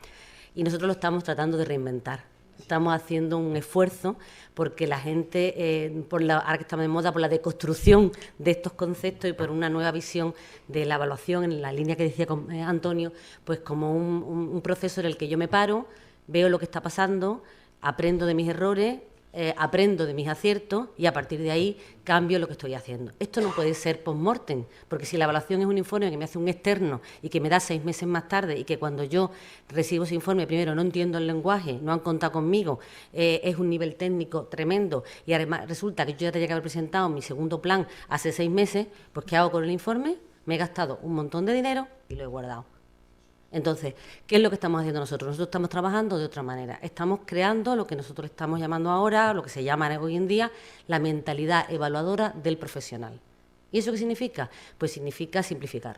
Y nosotros lo estamos tratando de reinventar. Estamos haciendo un esfuerzo porque la gente, ahora que estamos de moda, por la deconstrucción de estos conceptos y por una nueva visión de la evaluación, en la línea que decía Antonio, pues como un proceso en el que yo me paro, veo lo que está pasando, aprendo de mis errores, aprendo de mis aciertos y a partir de ahí cambio lo que estoy haciendo. Esto no puede ser post-mortem, porque si la evaluación es un informe que me hace un externo y que me da 6 meses más tarde y que cuando yo recibo ese informe, primero no entiendo el lenguaje, no han contado conmigo, es un nivel técnico tremendo y además resulta que yo ya tenía que haber presentado mi segundo plan hace 6 meses, pues ¿qué hago con el informe? Me he gastado un montón de dinero y lo he guardado. Entonces, ¿qué es lo que estamos haciendo nosotros? Nosotros estamos trabajando de otra manera. Estamos creando lo que nosotros estamos llamando ahora, lo que se llama hoy en día, la mentalidad evaluadora del profesional. ¿Y eso qué significa? Pues significa simplificar.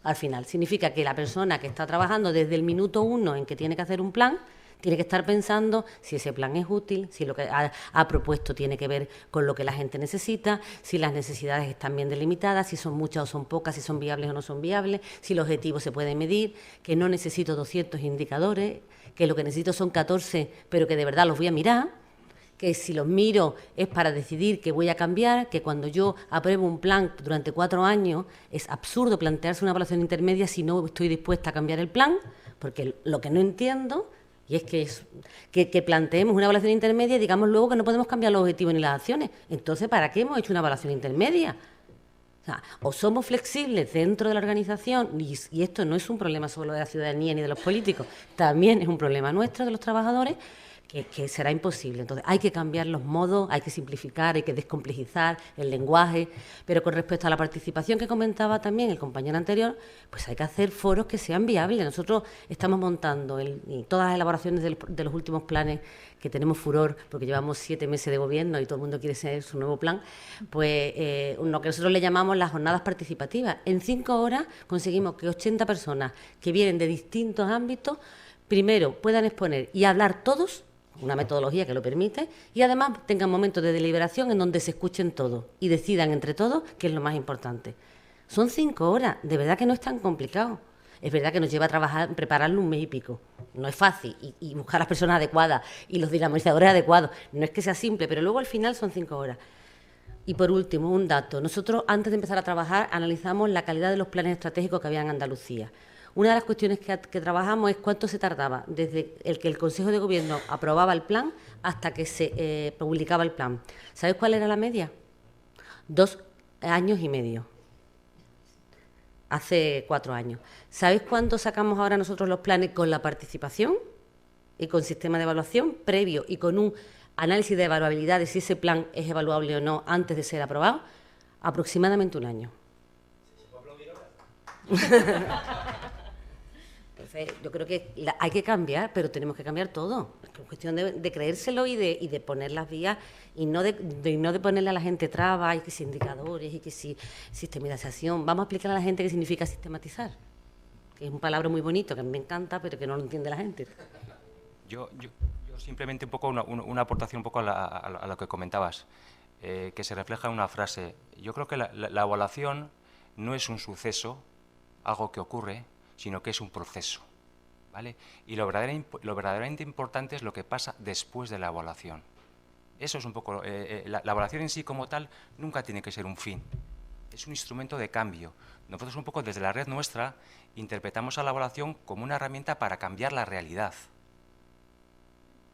Al final, significa que la persona que está trabajando desde el minuto 1 en que tiene que hacer un plan, tiene que estar pensando si ese plan es útil, si lo que ha propuesto tiene que ver con lo que la gente necesita, si las necesidades están bien delimitadas, si son muchas o son pocas, si son viables o no son viables, si los objetivos se pueden medir, que no necesito 200 indicadores, que lo que necesito son 14, pero que de verdad los voy a mirar, que si los miro es para decidir que voy a cambiar, que cuando yo apruebo un plan durante 4 años es absurdo plantearse una evaluación intermedia si no estoy dispuesta a cambiar el plan, porque lo que no entiendo... Y es que planteemos una evaluación intermedia y digamos luego que no podemos cambiar los objetivos ni las acciones. Entonces, ¿para qué hemos hecho una evaluación intermedia? O somos flexibles dentro de la organización, y esto no es un problema solo de la ciudadanía ni de los políticos, también es un problema nuestro, de los trabajadores, que será imposible. Entonces hay que cambiar los modos, hay que simplificar, hay que descomplejizar el lenguaje, pero con respecto a la participación que comentaba también el compañero anterior, pues hay que hacer foros que sean viables. Nosotros estamos montando y todas las elaboraciones de los últimos planes, que tenemos furor porque llevamos 7 meses de gobierno y todo el mundo quiere ser su nuevo plan, pues lo que nosotros le llamamos las jornadas participativas. En 5 horas conseguimos que 80 personas que vienen de distintos ámbitos, primero puedan exponer y hablar todos, una metodología que lo permite, y además tengan momentos de deliberación en donde se escuchen todos y decidan entre todos qué es lo más importante. Son 5 horas, de verdad que no es tan complicado. Es verdad que nos lleva a trabajar, prepararlo 1 mes y pico. No es fácil, y buscar las personas adecuadas y los dinamizadores adecuados. No es que sea simple, pero luego al final son 5 horas. Y por último, un dato. Nosotros, antes de empezar a trabajar, analizamos la calidad de los planes estratégicos que había en Andalucía. Una de las cuestiones que trabajamos es cuánto se tardaba desde el que el Consejo de Gobierno aprobaba el plan hasta que se publicaba el plan. ¿Sabéis cuál era la media? 2 años y medio. Hace 4 años. ¿Sabéis cuánto sacamos ahora nosotros los planes con la participación y con sistema de evaluación previo y con un análisis de evaluabilidad de si ese plan es evaluable o no antes de ser aprobado? Aproximadamente 1 año. Entonces, yo creo que hay que cambiar, pero tenemos que cambiar todo. Es cuestión de creérselo y de poner las vías y no de ponerle a la gente trabas y que si indicadores y que si sistematización. Vamos a explicar a la gente qué significa sistematizar, que es un palabra muy bonito, que a mí me encanta, pero que no lo entiende la gente. Yo simplemente un poco una aportación un poco a lo que comentabas, que se refleja en una frase. Yo creo que la evaluación no es un suceso, algo que ocurre, sino que es un proceso, ¿vale? Y lo verdaderamente importante es lo que pasa después de la evaluación. Eso es un poco... la evaluación en sí como tal nunca tiene que ser un fin, es un instrumento de cambio. Nosotros un poco desde la red nuestra interpretamos a la evaluación como una herramienta para cambiar la realidad.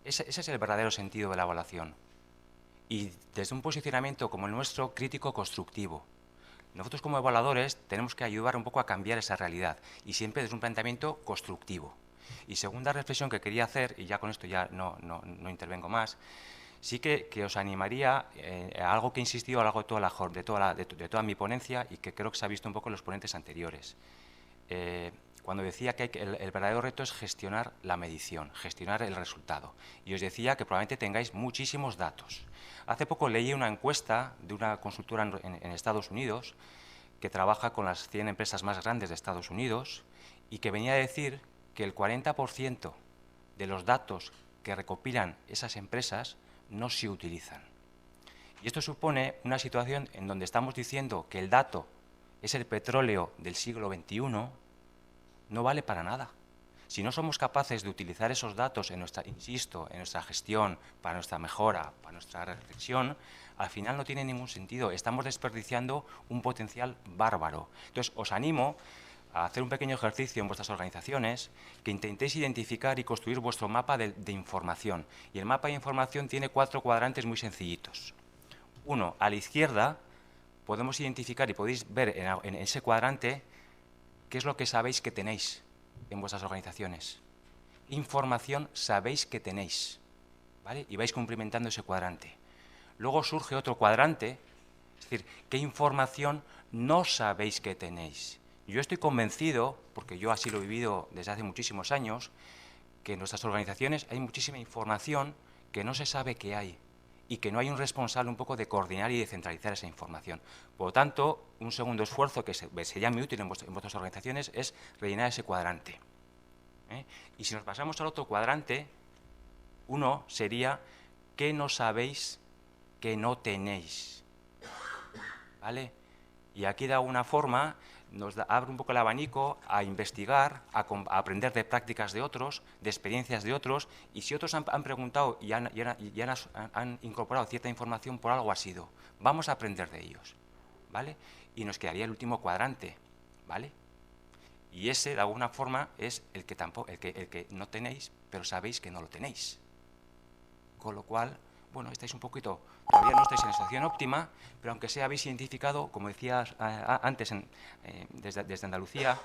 Ese es el verdadero sentido de la evaluación. Y desde un posicionamiento como el nuestro, crítico-constructivo. Nosotros como evaluadores tenemos que ayudar un poco a cambiar esa realidad y siempre desde un planteamiento constructivo. Y segunda reflexión que quería hacer, y ya con esto ya no intervengo más, sí que os animaría a algo que he insistido a lo largo de toda mi ponencia y que creo que se ha visto un poco en los ponentes anteriores. Cuando decía que el verdadero reto es gestionar la medición, gestionar el resultado. Y os decía que probablemente tengáis muchísimos datos. Hace poco leí una encuesta de una consultora en Estados Unidos que trabaja con las 100 empresas más grandes de Estados Unidos y que venía a decir que el 40% de los datos que recopilan esas empresas no se utilizan. Y esto supone una situación en donde estamos diciendo que el dato es el petróleo del siglo XXI, no vale para nada. Si no somos capaces de utilizar esos datos en nuestra gestión, para nuestra mejora, para nuestra reflexión, al final no tiene ningún sentido. Estamos desperdiciando un potencial bárbaro. Entonces, os animo a hacer un pequeño ejercicio en vuestras organizaciones, que intentéis identificar y construir vuestro mapa de información. Y el mapa de información tiene 4 cuadrantes muy sencillitos. Uno, a la izquierda, podemos identificar y podéis ver en ese cuadrante qué es lo que sabéis que tenéis en vuestras organizaciones. Información sabéis que tenéis, ¿vale? Y vais cumplimentando ese cuadrante. Luego surge otro cuadrante, es decir, ¿qué información no sabéis que tenéis? Yo estoy convencido, porque yo así lo he vivido desde hace muchísimos años, que en nuestras organizaciones hay muchísima información que no se sabe que hay y que no hay un responsable un poco de coordinar y de centralizar esa información. Por lo tanto, un segundo esfuerzo que sería muy útil en vuestras organizaciones es rellenar ese cuadrante. Y si nos pasamos al otro cuadrante, uno sería ¿qué no sabéis que no tenéis? ¿Vale? Y aquí de alguna forma nos abre un poco el abanico a investigar, a aprender de prácticas de otros, de experiencias de otros, y si otros han preguntado y han incorporado cierta información, por algo ha sido. Vamos a aprender de ellos, ¿vale? Y nos quedaría el último cuadrante, ¿vale? Y ese, de alguna forma, es el que no tenéis, pero sabéis que no lo tenéis. Con lo cual, bueno, estáis un poquito, todavía no estáis en la situación óptima, pero aunque sea habéis identificado, como decías antes desde Andalucía,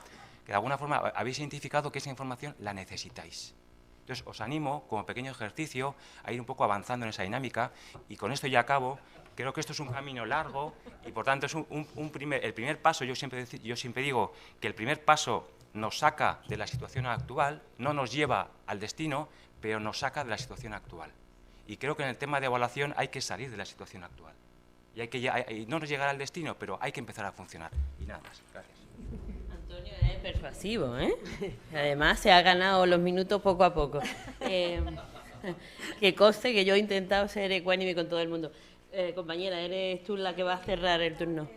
que de alguna forma habéis identificado que esa información la necesitáis. Entonces, os animo, como pequeño ejercicio, a ir un poco avanzando en esa dinámica, y con esto ya acabo. Creo que esto es un camino largo y, por tanto, es el primer paso. Yo siempre digo que el primer paso nos saca de la situación actual, no nos lleva al destino, pero nos saca de la situación actual. Y creo que en el tema de evaluación hay que salir de la situación actual. Y no nos llegará al destino, pero hay que empezar a funcionar. Y nada más. Gracias. Antonio es persuasivo, ¿eh? Además, se ha ganado los minutos poco a poco. Que conste que yo he intentado ser ecuánime con todo el mundo. Compañera, ¿eres tú la que va a cerrar el turno?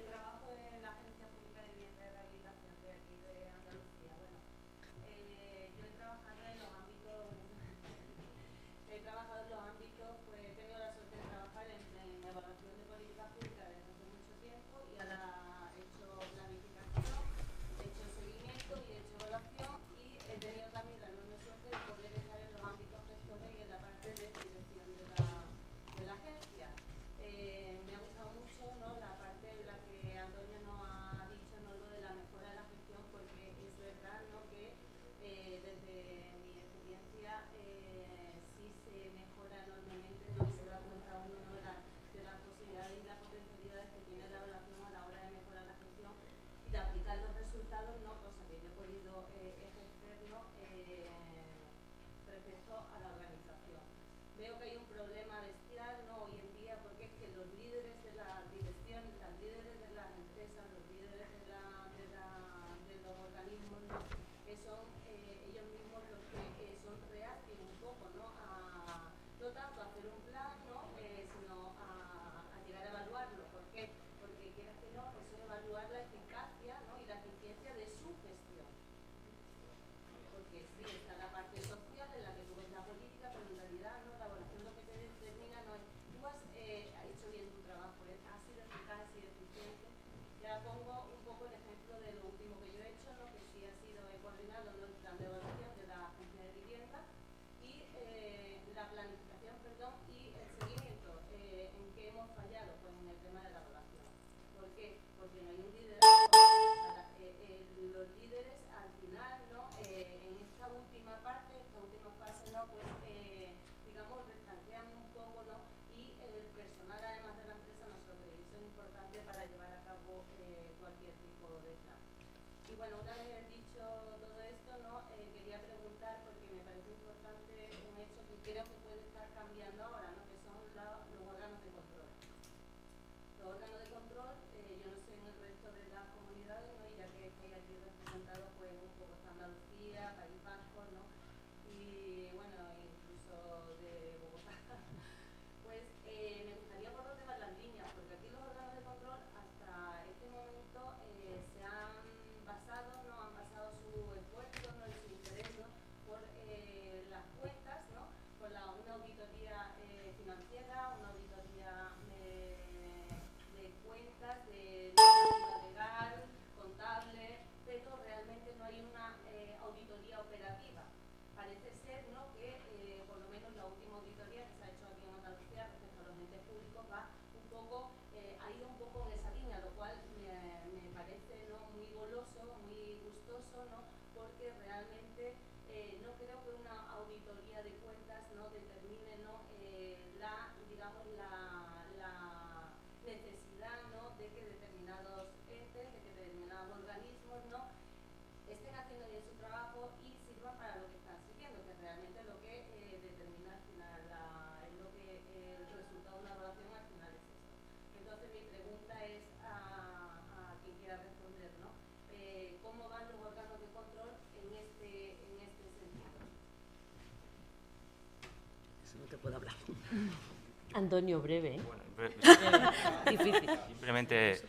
Antonio, breve, ¿eh? Bueno, difícil. Simplemente,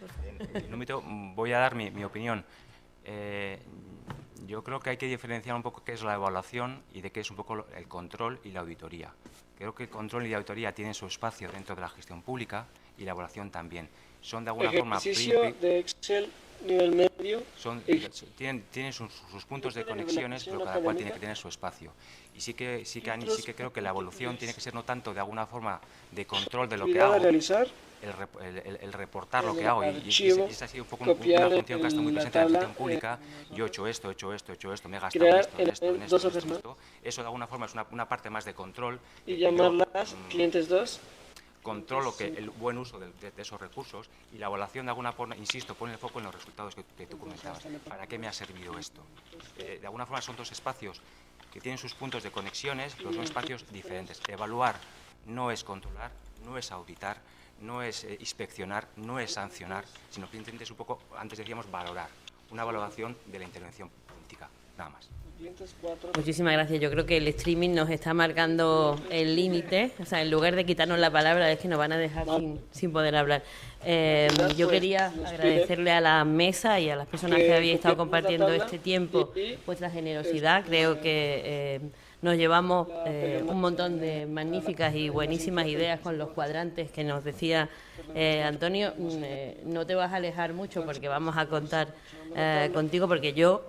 en un minuto voy a dar mi opinión. Yo creo que hay que diferenciar un poco qué es la evaluación y de qué es un poco el control y la auditoría. Creo que el control y la auditoría tienen su espacio dentro de la gestión pública y la evaluación también. Son de alguna forma... Ejercicio de Excel nivel medio. tienen sus puntos de conexiones, pero cada cual tiene que tener su espacio. Y sí que creo que la evolución tiene que ser no tanto de alguna forma de control de lo que hago, el reportar lo que hago, y esa ha sido un poco una función que ha estado muy presente en la gestión pública. Yo he hecho esto, me he gastado esto. Eso de alguna forma es una parte más de control. Y llamarlas clientes 2. Controlo el buen uso de esos recursos, y la evaluación de alguna forma, insisto, pone el foco en los resultados que tú comentabas. ¿Para qué me ha servido esto? De alguna forma son dos espacios que tienen sus puntos de conexiones, pero son espacios diferentes. Evaluar no es controlar, no es auditar, no es inspeccionar, no es sancionar, sino que intentes un poco, antes decíamos, valorar. Una valoración de la intervención política, nada más. Muchísimas gracias. Yo creo que el streaming nos está marcando el límite. O sea, en lugar de quitarnos la palabra, es que nos van a dejar sin poder hablar. Yo quería agradecerle a la mesa y a las personas que habéis estado compartiendo este tiempo vuestra generosidad. Creo que nos llevamos un montón de magníficas y buenísimas ideas con los cuadrantes que nos decía Antonio. No te vas a alejar mucho porque vamos a contar contigo, porque yo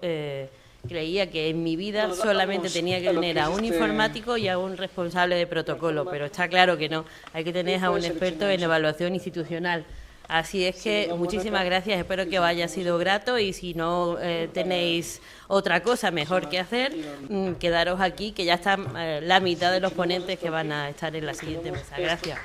creía que en mi vida solamente tenía que tener a un informático y a un responsable de protocolo, pero está claro que no, hay que tener a un experto en evaluación institucional. Así es que muchísimas gracias, espero que os haya sido grato, y si no tenéis otra cosa mejor que hacer, quedaros aquí, que ya están la mitad de los ponentes que van a estar en la siguiente mesa. Gracias.